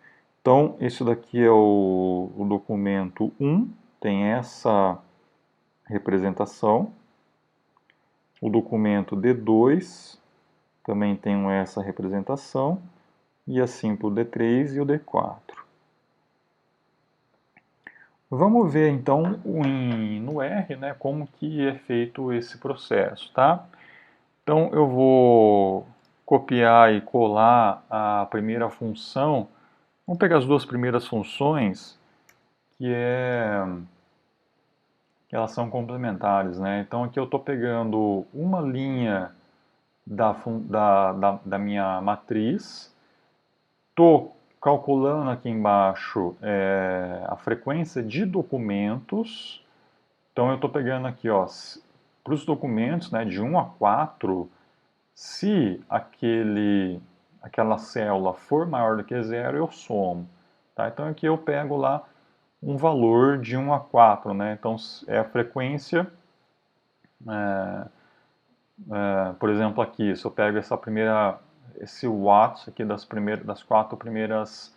Então, esse daqui é o documento 1, tem essa representação. O documento D2 também tem essa representação. E assim para o D3 e o D4. Vamos ver então no R, né, como que é feito esse processo, tá? Então eu vou copiar e colar a primeira função. Vamos pegar as duas primeiras funções, que elas são complementares, né? Então aqui eu estou pegando uma linha da minha matriz, estou calculando aqui embaixo a frequência de documentos. Então eu estou pegando aqui, ó, para os documentos, né, de 1 a 4, se aquela célula for maior do que zero, eu somo. Tá? Então aqui eu pego lá um valor de 1 a 4, né? Então é a frequência, por exemplo aqui, se eu pego esse watts aqui das 4 primeiras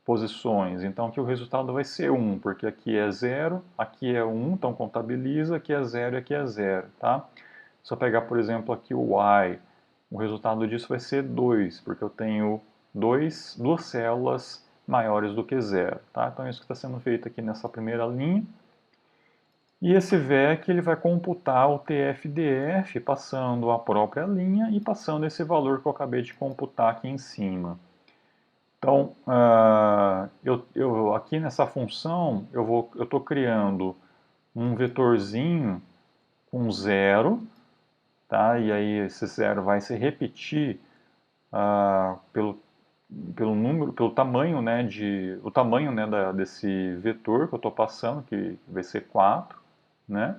posições, então aqui o resultado vai ser 1, porque aqui é 0, aqui é 1, então contabiliza, aqui é 0 e aqui é 0, tá? Se eu pegar, por exemplo, aqui o y, o resultado disso vai ser 2, porque eu tenho duas células maiores do que 0, tá? Então é isso que está sendo feito aqui nessa primeira linha. E esse VEC ele vai computar o TF-DF passando a própria linha e passando esse valor que eu acabei de computar aqui em cima. Então, aqui nessa função, eu estou criando um vetorzinho com 0, tá? E aí esse 0 vai se repetir pelo número, pelo tamanho, né, o tamanho, né, desse vetor que eu estou passando, que vai ser 4, né?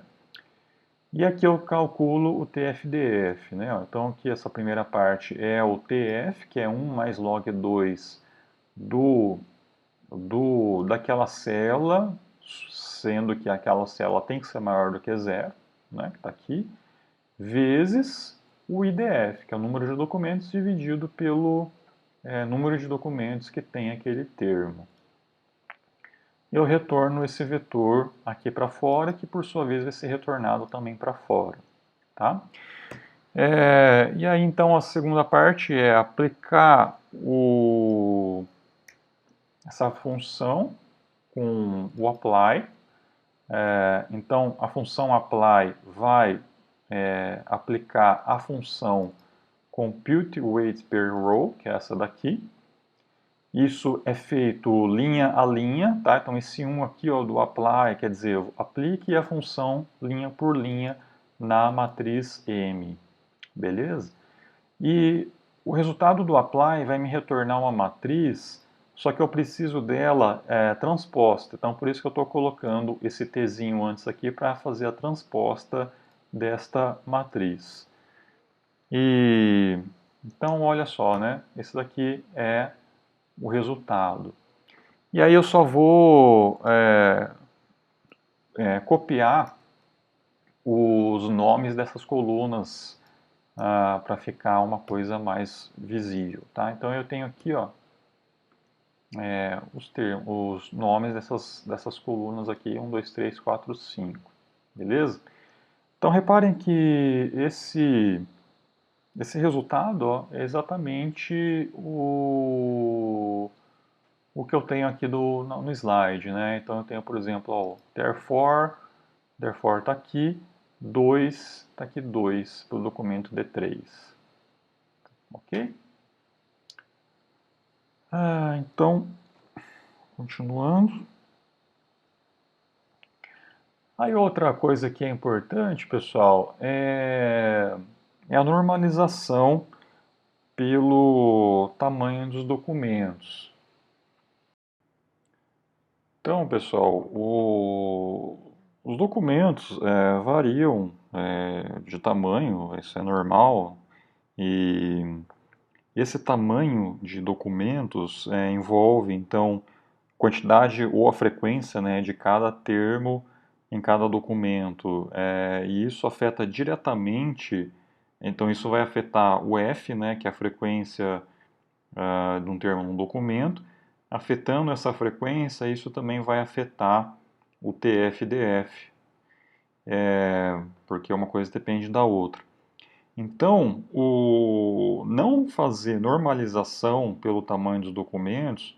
E aqui eu calculo o TF-DF, né? Então aqui essa primeira parte é o TF, que é 1 mais log 2 do, daquela célula, sendo que aquela célula tem que ser maior do que zero, né, que está aqui, vezes o IDF, que é o número de documentos dividido pelo número de documentos que tem aquele termo. Eu retorno esse vetor aqui para fora, que por sua vez vai ser retornado também para fora. Tá? E aí então a segunda parte é aplicar essa função com o apply. Então a função apply vai aplicar a função compute weight per row, que é essa daqui. Isso é feito linha a linha, tá? Então esse 1 aqui ó, do apply, quer dizer, aplique a função linha por linha na matriz M, beleza? E o resultado do apply vai me retornar uma matriz, só que eu preciso dela transposta. Então por isso que eu estou colocando esse tzinho antes aqui para fazer a transposta desta matriz. E então olha só, né? Esse daqui é o resultado. E aí eu só vou copiar os nomes dessas colunas para ficar uma coisa mais visível. Tá? Então eu tenho aqui ó, os nomes dessas colunas aqui, 1, 2, 3, 4, 5. Beleza? Então reparem que esse resultado ó, é exatamente o que eu tenho aqui no slide, né? Então eu tenho, por exemplo, ó, therefore está aqui, 2, está aqui 2 para o documento D3. Ok? Então, continuando. Aí outra coisa que é importante, pessoal, é a normalização pelo tamanho dos documentos. Então, pessoal, os documentos variam de tamanho, isso é normal, e esse tamanho de documentos envolve, então, quantidade ou a frequência, né, de cada termo em cada documento, e isso afeta diretamente, então isso vai afetar o F, né, que é a frequência de um termo num documento. Afetando essa frequência, isso também vai afetar o TF-DF, porque uma coisa depende da outra. Então, o não fazer normalização pelo tamanho dos documentos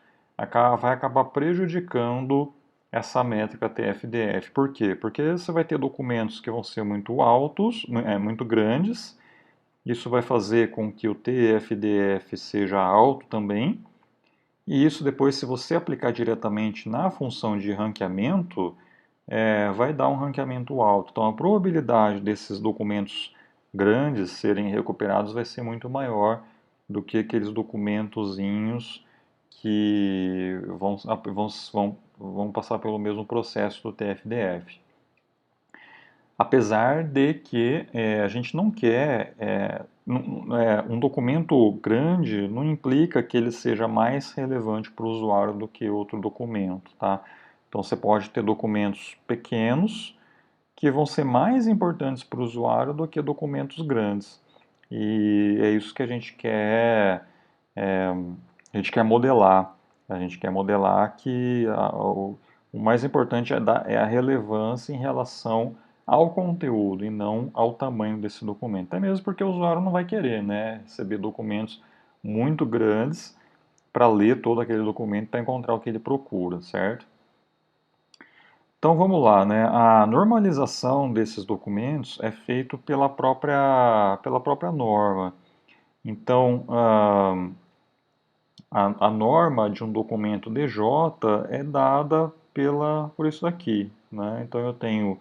vai acabar prejudicando essa métrica TF-DF. Por quê? Porque você vai ter documentos que vão ser muito altos, muito grandes. Isso vai fazer com que o TF-DF seja alto também. E isso depois, se você aplicar diretamente na função de ranqueamento, vai dar um ranqueamento alto. Então a probabilidade desses documentos grandes serem recuperados vai ser muito maior do que aqueles documentozinhos que vão passar pelo mesmo processo do TF-DF. Apesar de que a gente não quer um documento grande não implica que ele seja mais relevante para o usuário do que outro documento, tá? Então você pode ter documentos pequenos que vão ser mais importantes para o usuário do que documentos grandes. E é isso que a gente quer modelar. A gente quer modelar que o mais importante é a relevância em relação ao conteúdo e não ao tamanho desse documento. Até mesmo porque o usuário não vai querer, né, receber documentos muito grandes para ler todo aquele documento para encontrar o que ele procura, certo? Então vamos lá, né? A normalização desses documentos é feito pela própria norma. Então, a norma de um documento DJ é dada por isso aqui, né? Então eu tenho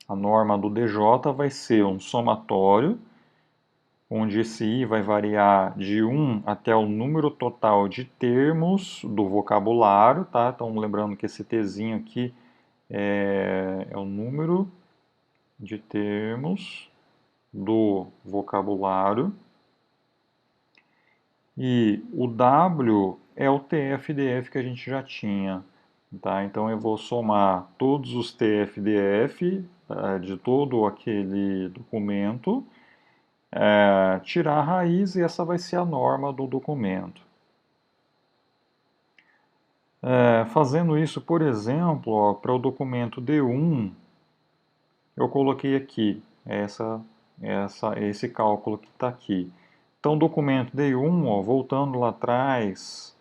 a norma do DJ vai ser um somatório onde esse i vai variar de 1 até o número total de termos do vocabulário, tá? Então, lembrando que esse tzinho aqui é o número de termos do vocabulário. E o W é o TF-DF que a gente já tinha, tá? Então eu vou somar todos os TF-DF de todo aquele documento, tirar a raiz e essa vai ser a norma do documento. Fazendo isso, por exemplo, para o documento D1, eu coloquei aqui esse cálculo que está aqui. Então, documento D1, ó, voltando lá atrás,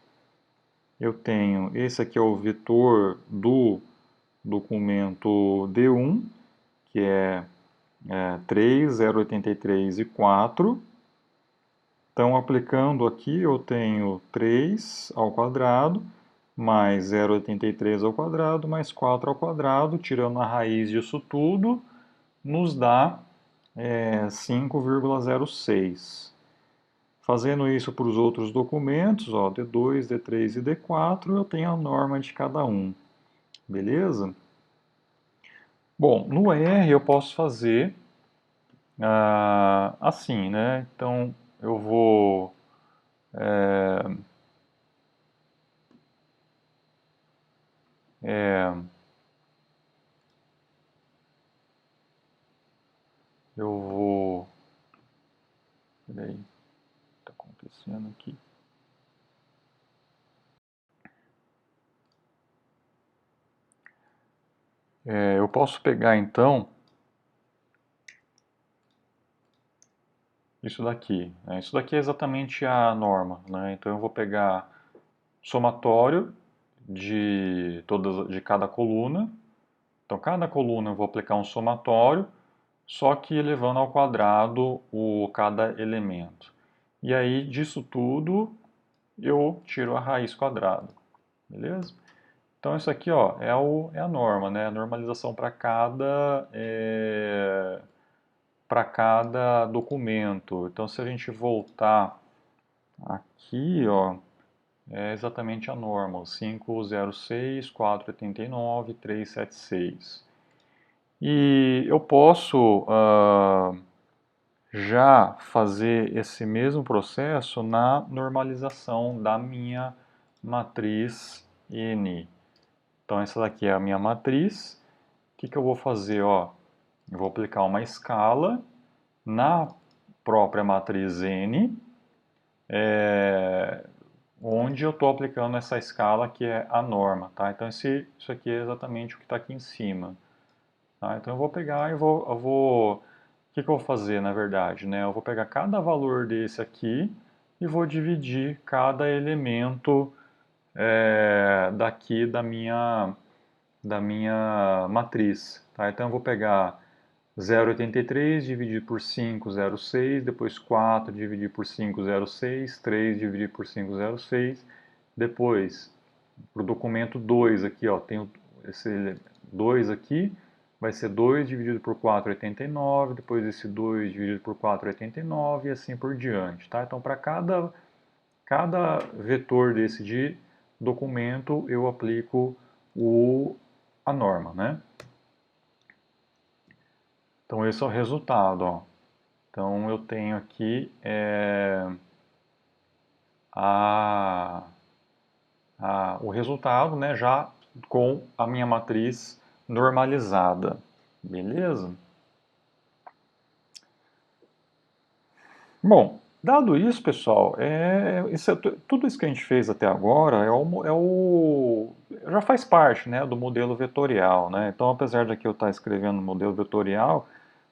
eu tenho, esse aqui é o vetor do documento D1, que é 3, 0,83 e 4. Então, aplicando aqui, eu tenho 3 ao quadrado, mais 0,83 ao quadrado, mais 4 ao quadrado, tirando a raiz disso tudo, nos dá 5,06. Fazendo isso para os outros documentos, ó, D2, D3 e D4, eu tenho a norma de cada um. Beleza? Bom, no R eu posso fazer assim, né? Então eu vou eu vou peraí, o que está acontecendo aqui? Eu posso pegar então isso daqui, né? Isso daqui é exatamente a norma, né? Então eu vou pegar somatório de cada coluna. Então cada coluna eu vou aplicar um somatório, só que elevando ao quadrado cada elemento. E aí disso tudo eu tiro a raiz quadrada, beleza? Então isso aqui, ó, é a norma, né? A normalização para cada documento. Então se a gente voltar aqui, ó, é exatamente a norma, 506, 489, 376. E eu posso já fazer esse mesmo processo na normalização da minha matriz N. Então essa daqui é a minha matriz. O que eu vou fazer? Ó, eu vou aplicar uma escala na própria matriz N, onde eu estou aplicando essa escala que é a norma. Tá? Então isso aqui é exatamente o que está aqui em cima. Tá? Então eu vou pegar e o que eu vou fazer na verdade? Né? Eu vou pegar cada valor desse aqui e vou dividir cada elemento daqui da minha matriz. Tá? Então eu vou pegar 0,83 dividir por 5, 0,6, depois 4 dividir por 5, 0,6, 3 dividir por 5, 0,6, depois para o documento 2 aqui, ó, tem esse 2 aqui, vai ser 2 dividido por 4, 89, depois esse 2 dividido por 4, 89 e assim por diante. Tá? Então, para cada vetor desse de documento, eu aplico a norma. Né? Então, esse é o resultado. Ó. Então, eu tenho aqui o resultado, né, já com a minha matriz normalizada. Beleza? Bom, dado isso, pessoal, tudo isso que a gente fez até agora já faz parte, né, do modelo vetorial. Né? Então, apesar de aqui eu estar escrevendo o modelo vetorial,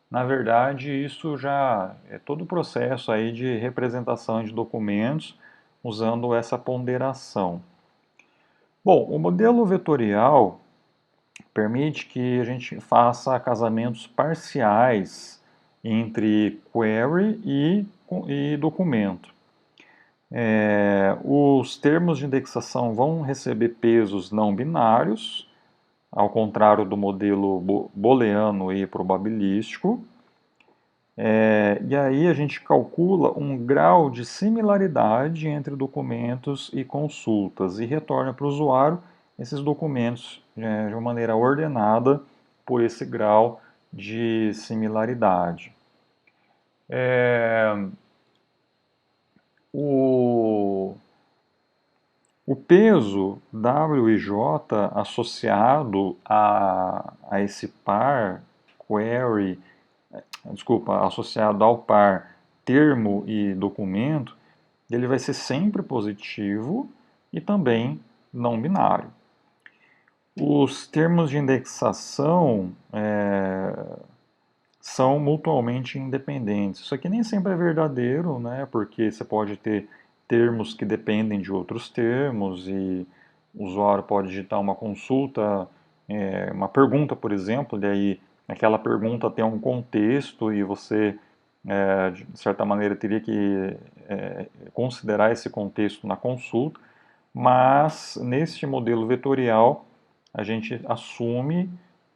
na verdade, isso já é todo o processo aí de representação de documentos usando essa ponderação. Bom, o modelo vetorial permite que a gente faça casamentos parciais entre query e documento. Os termos de indexação vão receber pesos não binários, ao contrário do modelo booleano e probabilístico. E aí a gente calcula um grau de similaridade entre documentos e consultas e retorna para o usuário esses documentos de uma maneira ordenada por esse grau de similaridade. O, o peso W e J associado a esse par query, desculpa, associado ao par termo e documento, ele vai ser sempre positivo e também não binário. Os termos de indexação são mutuamente independentes. Isso aqui nem sempre é verdadeiro, né? Porque você pode ter termos que dependem de outros termos e o usuário pode digitar uma consulta, uma pergunta, por exemplo, e aí aquela pergunta tem um contexto e você, de certa maneira, teria que considerar esse contexto na consulta, mas neste modelo vetorial a gente assume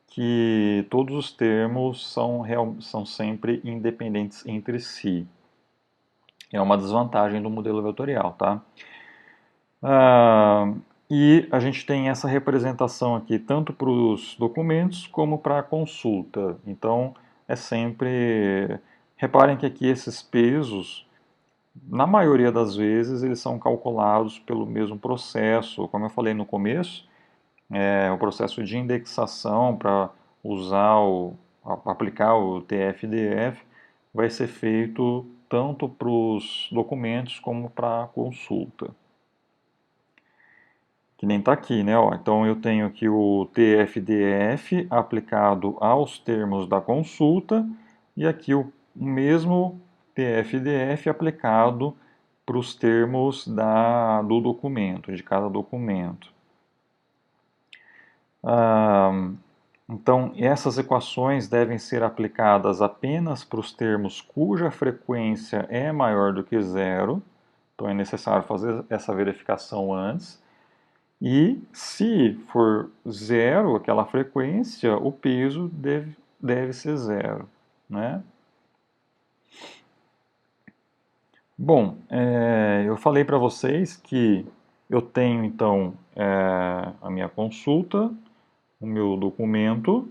que todos os termos são sempre independentes entre si. É uma desvantagem do modelo vetorial, tá? E a gente tem essa representação aqui tanto para os documentos como para a consulta. Então, é sempre... Reparem que aqui esses pesos, na maioria das vezes, eles são calculados pelo mesmo processo. Como eu falei no começo, o processo de indexação para aplicar o TF-DF vai ser feito tanto para os documentos como para a consulta. Que nem está aqui, né? Ó, então eu tenho aqui o TF-DF aplicado aos termos da consulta e aqui o mesmo TF-DF aplicado para os termos do documento, de cada documento. Então, essas equações devem ser aplicadas apenas para os termos cuja frequência é maior do que zero. Então, é necessário fazer essa verificação antes. E, se for zero aquela frequência, o peso deve ser zero, né? Bom, eu falei para vocês que eu tenho, então, a minha consulta, o meu documento.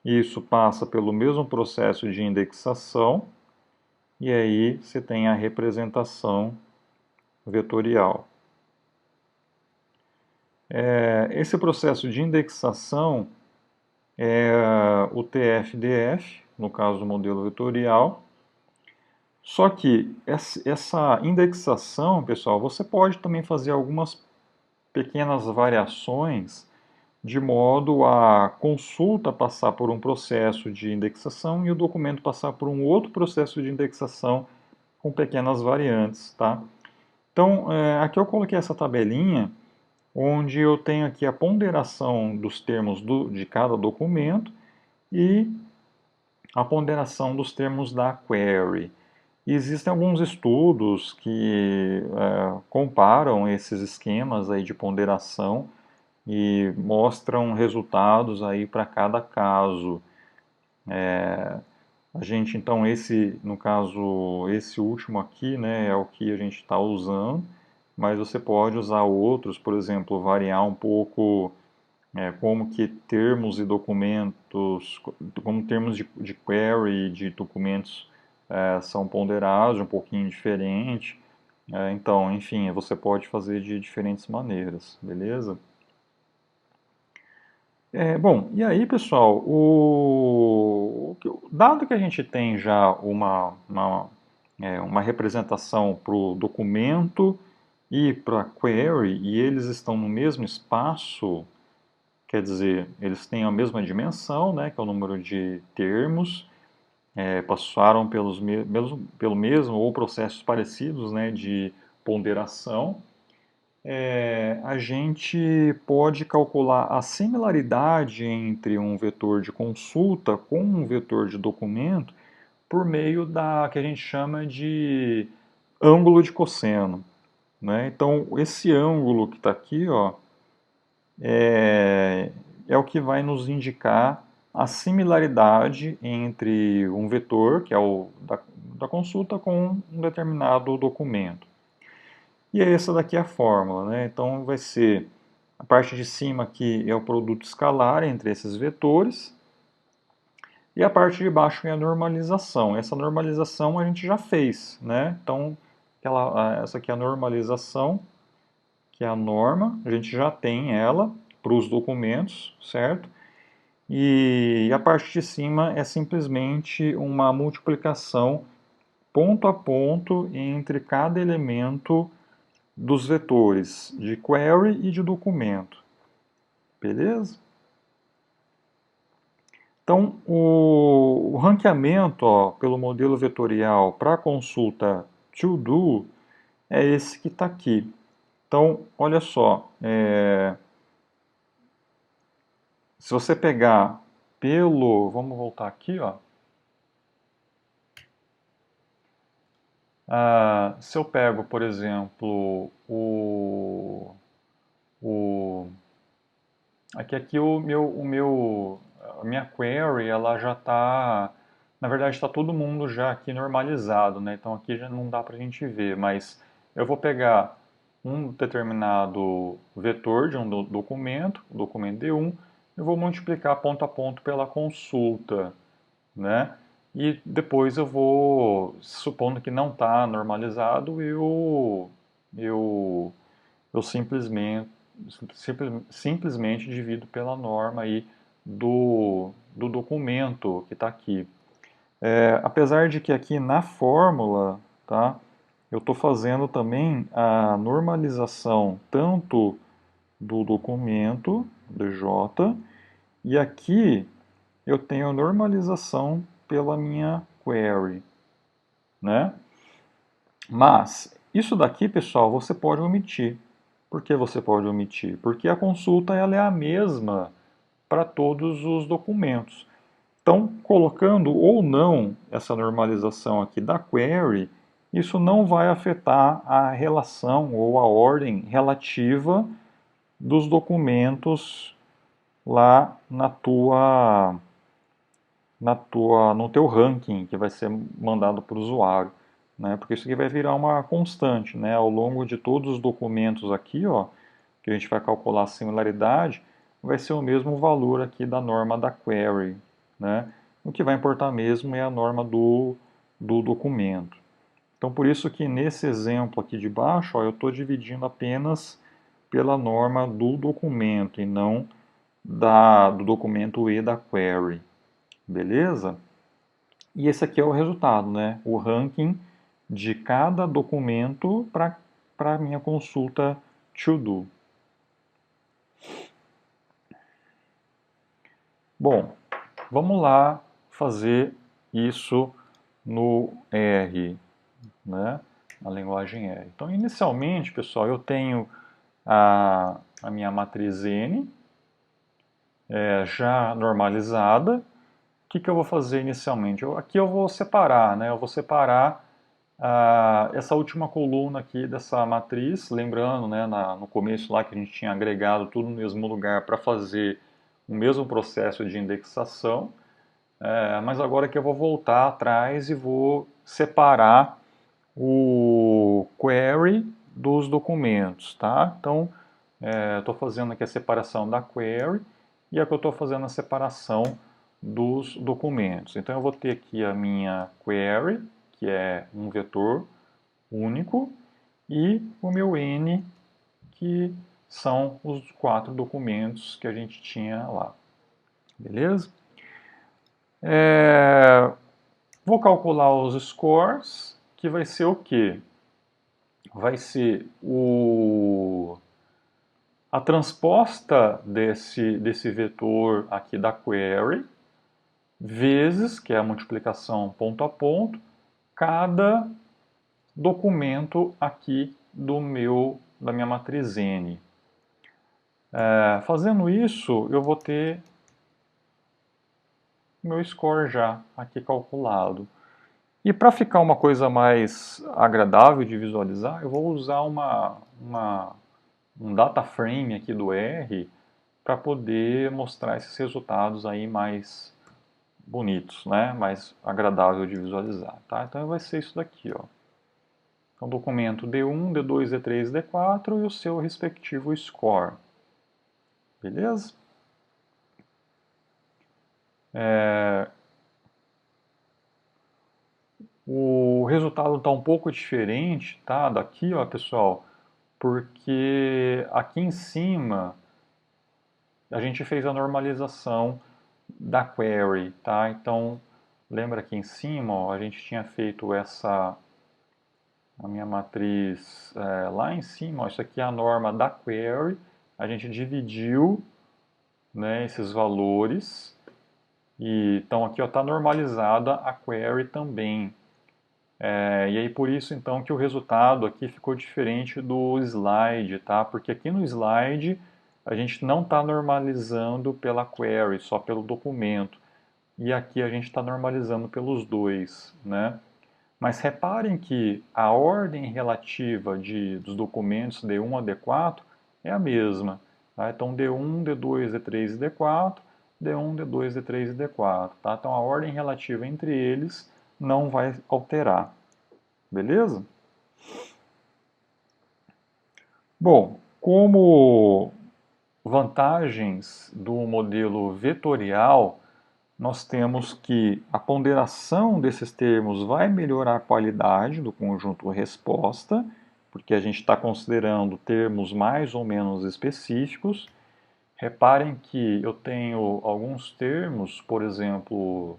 Isso passa pelo mesmo processo de indexação e aí você tem a representação vetorial. Esse processo de indexação é o TF-DF, no caso do modelo vetorial. Só que essa indexação, pessoal, você pode também fazer algumas pequenas variações de modo a consulta passar por um processo de indexação e o documento passar por um outro processo de indexação com pequenas variantes, tá? Então, aqui eu coloquei essa tabelinha onde eu tenho aqui a ponderação dos termos de cada documento e a ponderação dos termos da query. E existem alguns estudos que comparam esses esquemas aí de ponderação e mostram resultados aí para cada caso. A gente, então, no caso, esse último aqui, né, é o que a gente está usando, mas você pode usar outros, por exemplo, variar um pouco como que termos e documentos, como termos de query de documentos são ponderados, um pouquinho diferente. Então, enfim, você pode fazer de diferentes maneiras, beleza? Bom, e aí, pessoal, dado que a gente tem já uma representação para o documento e para a query, e eles estão no mesmo espaço, quer dizer, eles têm a mesma dimensão, né, que é o número de termos, passaram pelo mesmo ou processos parecidos, né, de ponderação, a gente pode calcular a similaridade entre um vetor de consulta com um vetor de documento por meio da que a gente chama de ângulo de cosseno, né? Então, esse ângulo que está aqui, ó, é o que vai nos indicar a similaridade entre um vetor, que é o da consulta, com um determinado documento. E essa daqui é a fórmula, né? Então vai ser a parte de cima aqui é o produto escalar entre esses vetores, e a parte de baixo é a normalização. Essa normalização a gente já fez, né? Então essa aqui é a normalização, que é a norma, a gente já tem ela para os documentos, certo? E a parte de cima é simplesmente uma multiplicação ponto a ponto entre cada elemento dos vetores de query e de documento. Beleza? Então, o ranqueamento pelo modelo vetorial para a consulta to-do é esse que está aqui. Então, olha só, se você pegar vamos voltar aqui, ó. Se eu pego, por exemplo, aqui a minha query, ela já está, na verdade está todo mundo já aqui normalizado, né? Então aqui já não dá para a gente ver, mas eu vou pegar um determinado vetor de um documento, o documento D1, eu vou multiplicar ponto a ponto pela consulta, né? E depois eu vou, supondo que não está normalizado, eu simplesmente divido pela norma aí do documento que está aqui. Apesar de que aqui na fórmula, tá, eu estou fazendo também a normalização tanto do documento, DJ, e aqui eu tenho a normalização pela minha query, né? Mas isso daqui, pessoal, você pode omitir. Por que você pode omitir? Porque a consulta ela é a mesma para todos os documentos. Então, colocando ou não essa normalização aqui da query, isso não vai afetar a relação ou a ordem relativa dos documentos lá no teu ranking que vai ser mandado para o usuário, né? Porque isso aqui vai virar uma constante, né? Ao longo de todos os documentos aqui, ó, que a gente vai calcular a similaridade, vai ser o mesmo valor aqui da norma da query, né? O que vai importar mesmo é a norma do documento. Então, por isso que nesse exemplo aqui de baixo, ó, eu estou dividindo apenas pela norma do documento e não do documento e da query. Beleza? E esse aqui é o resultado, né? O ranking de cada documento para a minha consulta to-do. Bom, vamos lá fazer isso no R, né? Na linguagem R. Então, inicialmente, pessoal, eu tenho a minha matriz N já normalizada. O que eu vou fazer inicialmente? Aqui eu vou separar, né? Eu vou separar essa última coluna aqui dessa matriz, lembrando, né, no começo lá que a gente tinha agregado tudo no mesmo lugar para fazer o mesmo processo de indexação, mas agora que eu vou voltar atrás e vou separar o query dos documentos, tá? Então, estou fazendo aqui a separação da query e aqui eu estou fazendo a separação dos documentos. Então eu vou ter aqui a minha query, que é um vetor único, e o meu N, que são os 4 documentos que a gente tinha lá. Beleza? Vou calcular os scores, que vai ser o quê? Vai ser a transposta desse vetor aqui da query, vezes, que é a multiplicação ponto a ponto, cada documento aqui da minha matriz N. Fazendo isso, eu vou ter meu score já aqui calculado. E para ficar uma coisa mais agradável de visualizar, eu vou usar um data frame aqui do R para poder mostrar esses resultados aí mais bonitos, né? Mais agradável de visualizar, tá? Então vai ser isso daqui, ó. Então, documento D1, D2, D3, D4 e o seu respectivo score. Beleza? O resultado está um pouco diferente, tá? Daqui, ó, pessoal, porque aqui em cima a gente fez a normalização da query, tá? Então, lembra aqui em cima, ó, a gente tinha feito a minha matriz lá em cima, ó, isso aqui é a norma da query, a gente dividiu, né, esses valores, e então aqui está normalizada a query também. E aí por isso então que o resultado aqui ficou diferente do slide, tá? Porque aqui no slide a gente não está normalizando pela query, só pelo documento. E aqui a gente está normalizando pelos dois, né? Mas reparem que a ordem relativa dos documentos D1 a D4 é a mesma. Tá? Então D1, D2, D3 e D4, D1, D2, D3 e D4. Tá? Então a ordem relativa entre eles não vai alterar. Beleza? Bom, como vantagens do modelo vetorial, nós temos que a ponderação desses termos vai melhorar a qualidade do conjunto resposta, porque a gente está considerando termos mais ou menos específicos. Reparem que eu tenho alguns termos, por exemplo,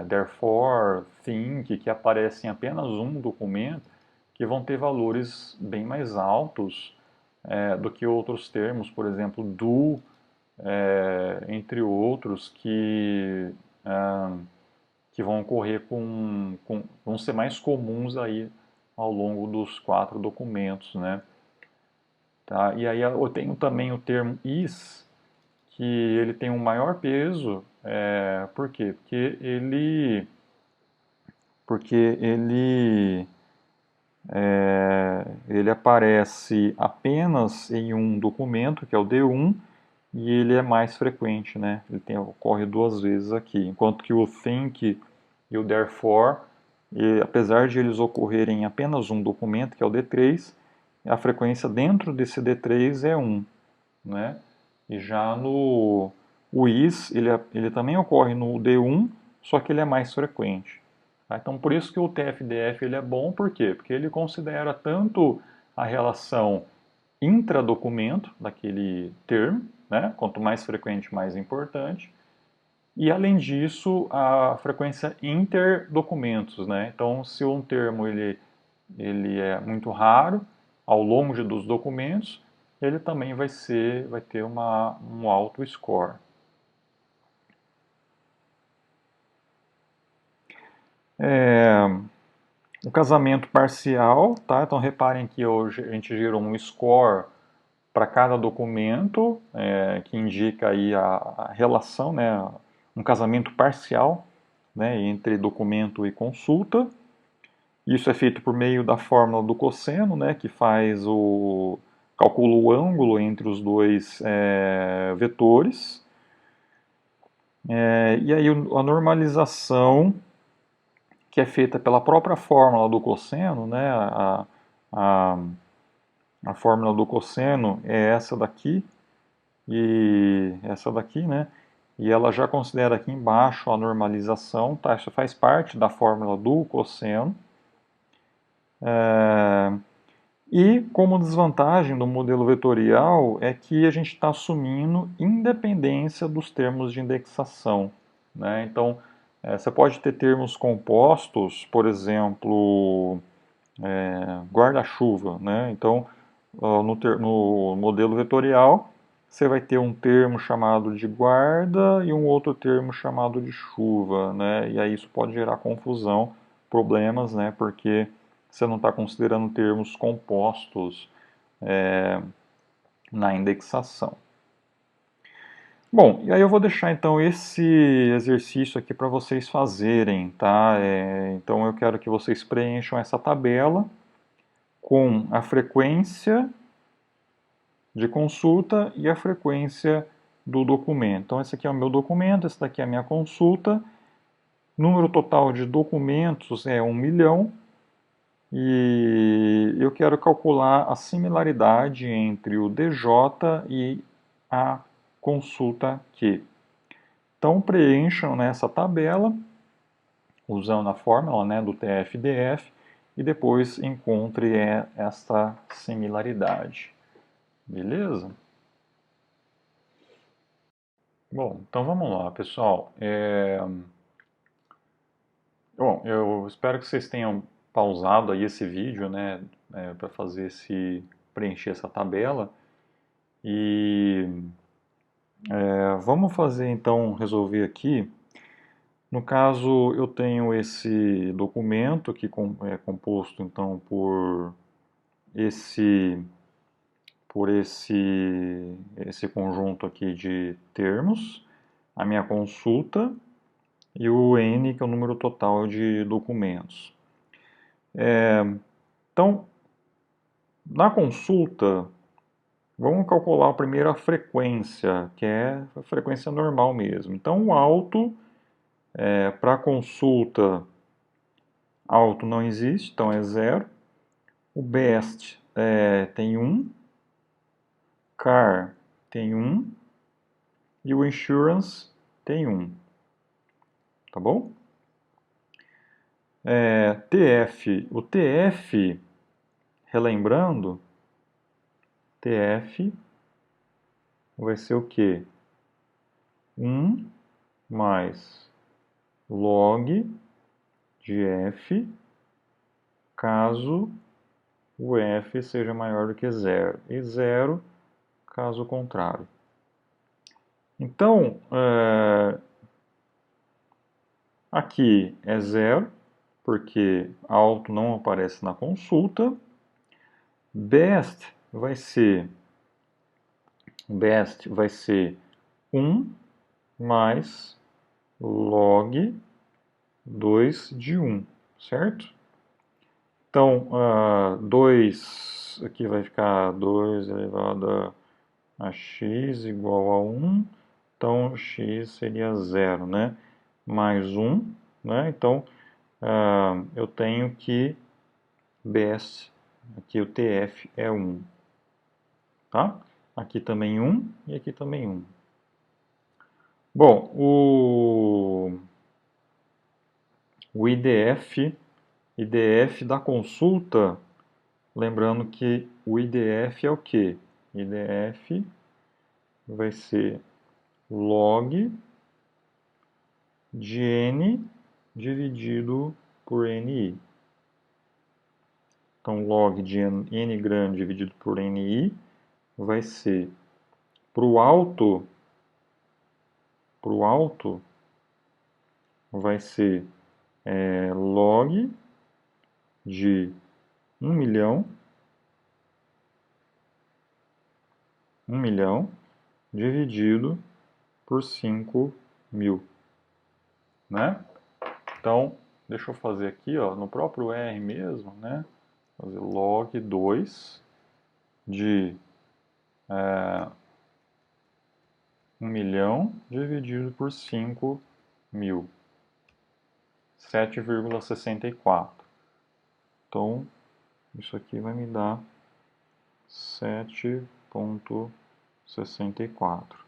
therefore, think, que aparecem em apenas um documento, que vão ter valores bem mais altos do que outros termos, por exemplo, do, entre outros, que vão ocorrer vão ser mais comuns aí ao longo dos 4 documentos, né? Tá? E aí eu tenho também o termo is, que ele tem um maior peso, por quê? Porque ele aparece apenas em um documento, que é o D1, e ele é mais frequente, né? Ocorre 2 vezes aqui, enquanto que o think e o therefore, apesar de eles ocorrerem em apenas um documento, que é o D3, a frequência dentro desse D3 é 1, né? E já o is, ele também ocorre no D1, só que ele é mais frequente. Tá? Então, por isso que o TF-DF ele é bom, por quê? Porque ele considera tanto a relação intradocumento daquele termo, né? Quanto mais frequente, mais importante. E, além disso, a frequência interdocumentos, né? Então, se um termo ele é muito raro, ao longo dos documentos, ele também vai ter um alto score. O casamento parcial, tá? Então reparem que hoje a gente gerou um score para cada documento, que indica aí a relação, né? Um casamento parcial, né? Entre documento e consulta. Isso é feito por meio da fórmula do cosseno, né? Que calcula o ângulo entre os dois vetores. E aí a normalização, que é feita pela própria fórmula do cosseno, né? A, a fórmula do cosseno é essa daqui, né? E ela já considera aqui embaixo a normalização, tá? Isso faz parte da fórmula do cosseno. E como desvantagem do modelo vetorial é que a gente está assumindo independência dos termos de indexação, né? Então, você pode ter termos compostos, por exemplo, guarda-chuva, né? Então, no modelo vetorial, você vai ter um termo chamado de guarda e um outro termo chamado de chuva, né? E aí isso pode gerar confusão, problemas, né? Porque você não está considerando termos compostos na indexação. Bom, e aí eu vou deixar então esse exercício aqui para vocês fazerem, tá? Então eu quero que vocês preencham essa tabela com a frequência de consulta e a frequência do documento. Então, esse aqui é o meu documento, esse daqui é a minha consulta. Número total de documentos é 1 milhão. E eu quero calcular a similaridade entre o DJ e a consulta Q. Então, preencham nessa tabela, usando a fórmula, né, do TF-DF, e depois encontre esta similaridade. Beleza? Bom, então vamos lá, pessoal. Bom, eu espero que vocês tenham pausado aí esse vídeo, né, para preencher essa tabela. E vamos fazer então, resolver aqui. No caso, eu tenho esse documento que é composto então esse esse conjunto aqui de termos, a minha consulta e o N, que é o número total de documentos. Então, na consulta, vamos calcular primeiro a frequência, que é a frequência normal mesmo. Então, o alto, para consulta, alto não existe, então é 0. O best tem 1, car tem 1 e o insurance tem 1. Tá bom? TF, o TF, relembrando, TF vai ser o quê? 1 mais log de f, caso o f seja maior do que 0, e 0 caso contrário. Então, aqui é 0, porque alto não aparece na consulta. Best vai ser 1 mais log 2 de 1, certo? Então, 2 aqui vai ficar 2 elevado a x igual a 1. Então, x seria 0, né? Mais 1, né? Então, eu tenho que best, aqui o TF é 1. Tá? Aqui também 1 e aqui também 1. Bom, o IDF da consulta, lembrando que o IDF é o quê? IDF vai ser log de n dividido por ni. Então, log de n grande dividido por ni vai ser, para o alto, vai ser log de 1 milhão dividido por 5.000, né? Então, deixa eu fazer aqui, ó, no próprio R mesmo, né? Fazer log 2 de 1 milhão dividido por 5.000, 7,64. Então, isso aqui vai me dar 7,64.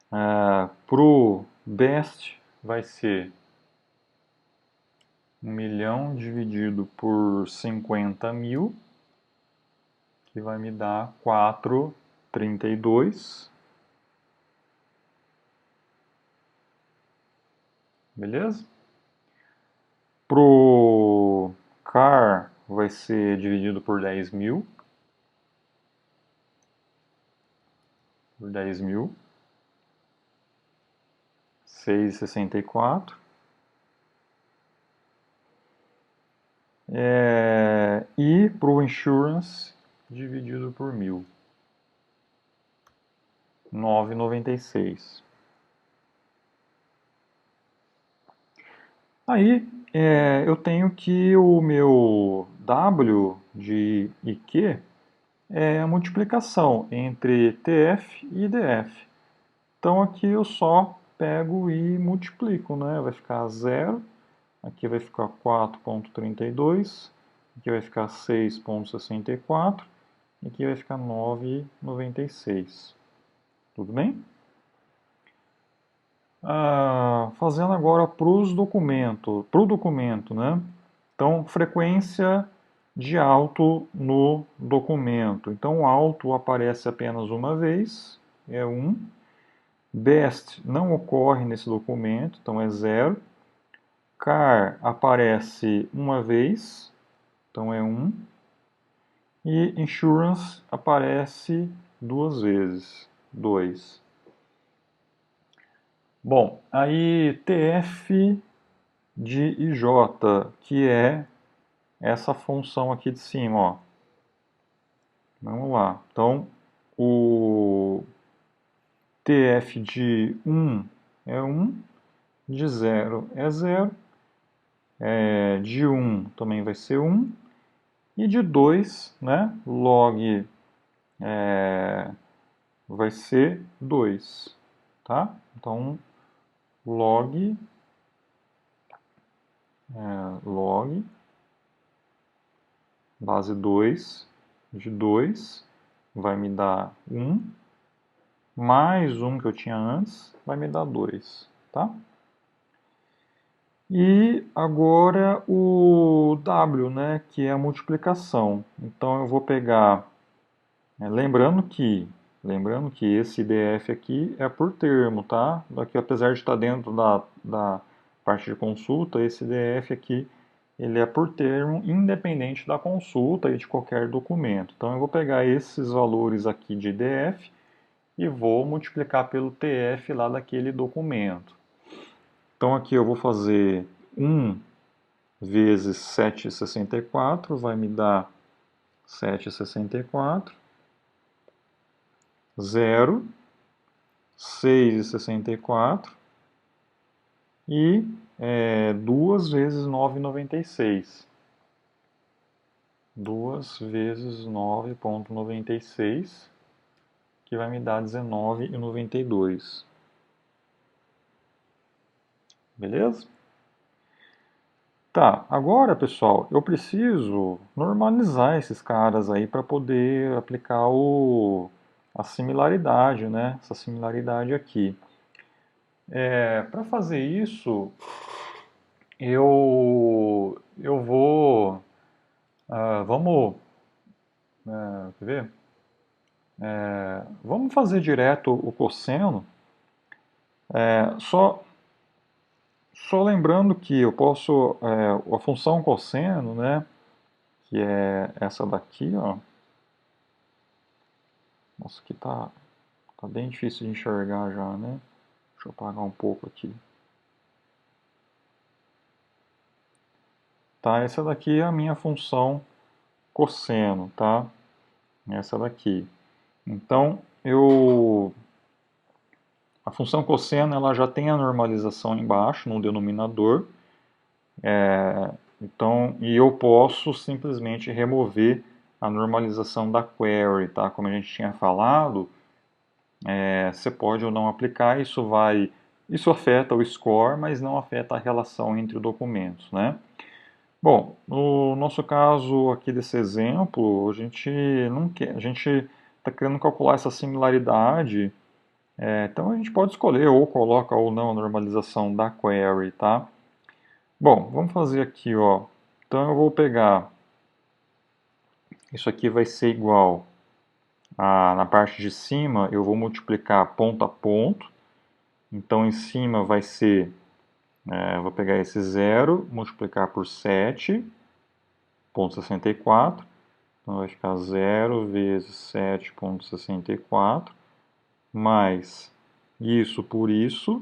Para o best vai ser 1 milhão dividido por 50.000, que vai me dar 4,32. Beleza? Pro car vai ser dividido por 10.000. Por 10.000. 6,64. E para o insurance dividido por 1.000. 9,96. Aí eu tenho que o meu W de IQ é a multiplicação entre TF e DF. Então aqui eu só pego e multiplico, né? Vai ficar 0, aqui vai ficar 4,32, aqui vai ficar 6,64, e aqui vai ficar 9,96. Tudo bem? Fazendo agora para o documento, né? Então, frequência de alto no documento. Então, o alto aparece apenas uma vez, é 1. Best não ocorre nesse documento, então é 0. Car aparece uma vez, então é 1. E insurance aparece duas vezes, 2. Bom, aí TF de IJ, que é essa função aqui de cima, ó. Vamos lá. Então, o TF de 1 é 1, de 0 é 0, de 1 também vai ser 1, e de 2, né, log vai ser 2, tá? Então, log base 2 de 2 vai me dar 1, mais 1 que eu tinha antes vai me dar 2, tá? E agora o W, né, que é a multiplicação. Então eu vou pegar, lembrando que esse DF aqui é por termo, tá? Aqui, apesar de estar dentro da parte de consulta, esse DF aqui ele é por termo, independente da consulta e de qualquer documento. Então eu vou pegar esses valores aqui de DF e vou multiplicar pelo TF lá daquele documento. Então aqui eu vou fazer 1 vezes 7,64, vai me dar 7,64. 0, 6,64 e 2 vezes 9,96. 2 vezes 9,96, que vai me dar 19,92. Beleza? Tá, agora pessoal, eu preciso normalizar esses caras aí para poder aplicar a similaridade, né? Essa similaridade aqui. Para fazer isso, eu vou, vamos, quer ver? Vamos fazer direto o cosseno. Só lembrando que eu posso, a função cosseno, né, que é essa daqui, ó. Nossa, aqui tá bem difícil de enxergar já, né? Deixa eu apagar um pouco aqui. Tá, essa daqui é a minha função cosseno, tá? Essa daqui. Então, a função cosseno ela já tem a normalização embaixo, no denominador. Então, e eu posso simplesmente remover a normalização da query, tá? Como a gente tinha falado, você pode ou não aplicar, isso afeta o score, mas não afeta a relação entre documentos, né? Bom, no nosso caso aqui desse exemplo, a gente não quer, a gente está querendo calcular essa similaridade, então a gente pode escolher ou coloca ou não a normalização da query, tá? Bom, vamos fazer aqui, ó. Então eu vou pegar, isso aqui vai ser igual na parte de cima, eu vou multiplicar ponto a ponto. Então em cima vai ser, vou pegar esse 0, multiplicar por 7,64. Então vai ficar 0 vezes 7,64 mais isso por isso,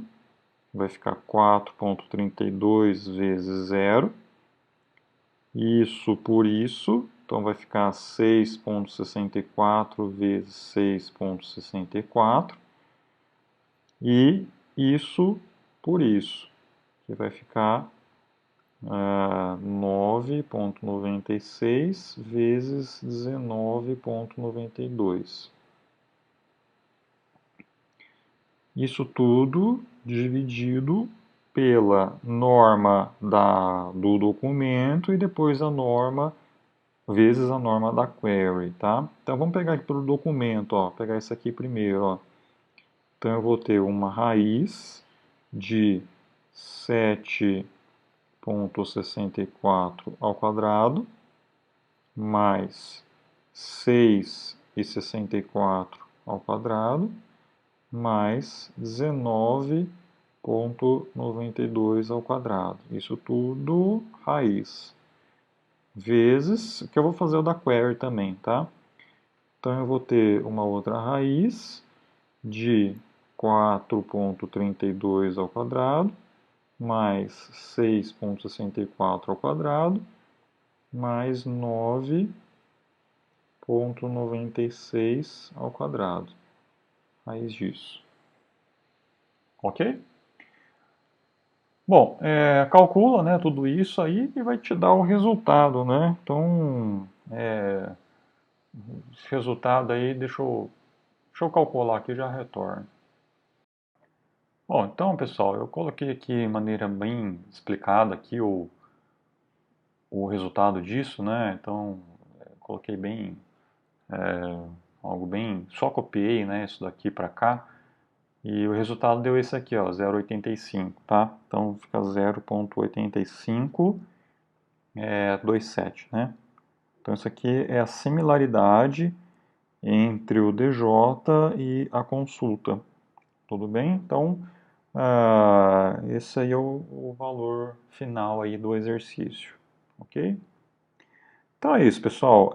vai ficar 4,32 vezes 0. Isso por isso, então vai ficar 6,64 vezes 6,64. E isso por isso, que vai ficar 9,96 vezes 19,92. Isso tudo dividido pela norma do documento e depois a norma vezes a norma da query, tá? Então vamos pegar aqui pelo documento, ó, pegar isso aqui primeiro, ó. Então eu vou ter uma raiz de 7,64 ao quadrado mais 6,64 ao quadrado mais 19,92 ao quadrado. Isso tudo raiz. Vezes, que eu vou fazer o da query também, tá? Então eu vou ter uma outra raiz de 4,32 ao quadrado mais 6,64 ao quadrado mais 9,96 ao quadrado. Raiz disso. Ok? Bom, calcula, né, tudo isso aí e vai te dar o resultado, né? Então, esse resultado aí, deixa eu calcular aqui e já retorno. Bom, então, pessoal, eu coloquei aqui de maneira bem explicada aqui o resultado disso, né? Então, coloquei bem, algo bem, só copiei, né, isso daqui para cá. E o resultado deu esse aqui, ó, 0,85, tá? Então fica 0,8527, né? Então isso aqui é a similaridade entre o DJ e a consulta, tudo bem? Então esse aí é o valor final aí do exercício, ok? Então é isso, pessoal.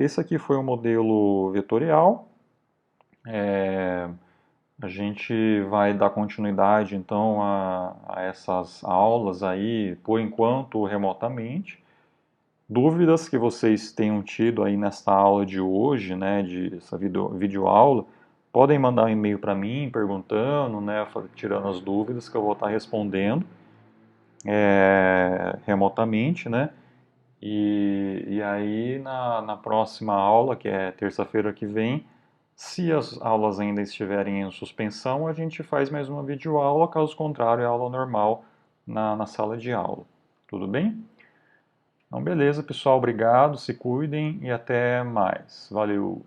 Esse aqui foi o modelo vetorial. A gente vai dar continuidade então a essas aulas aí, por enquanto remotamente. Dúvidas que vocês tenham tido aí nesta aula de hoje, né, de essa videoaula, podem mandar um e-mail para mim perguntando, né, tirando as dúvidas que eu vou estar respondendo remotamente, né? E aí na próxima aula, que é terça-feira que vem, se as aulas ainda estiverem em suspensão, a gente faz mais uma videoaula, caso contrário, é aula normal na sala de aula. Tudo bem? Então, beleza, pessoal, obrigado, se cuidem e até mais. Valeu!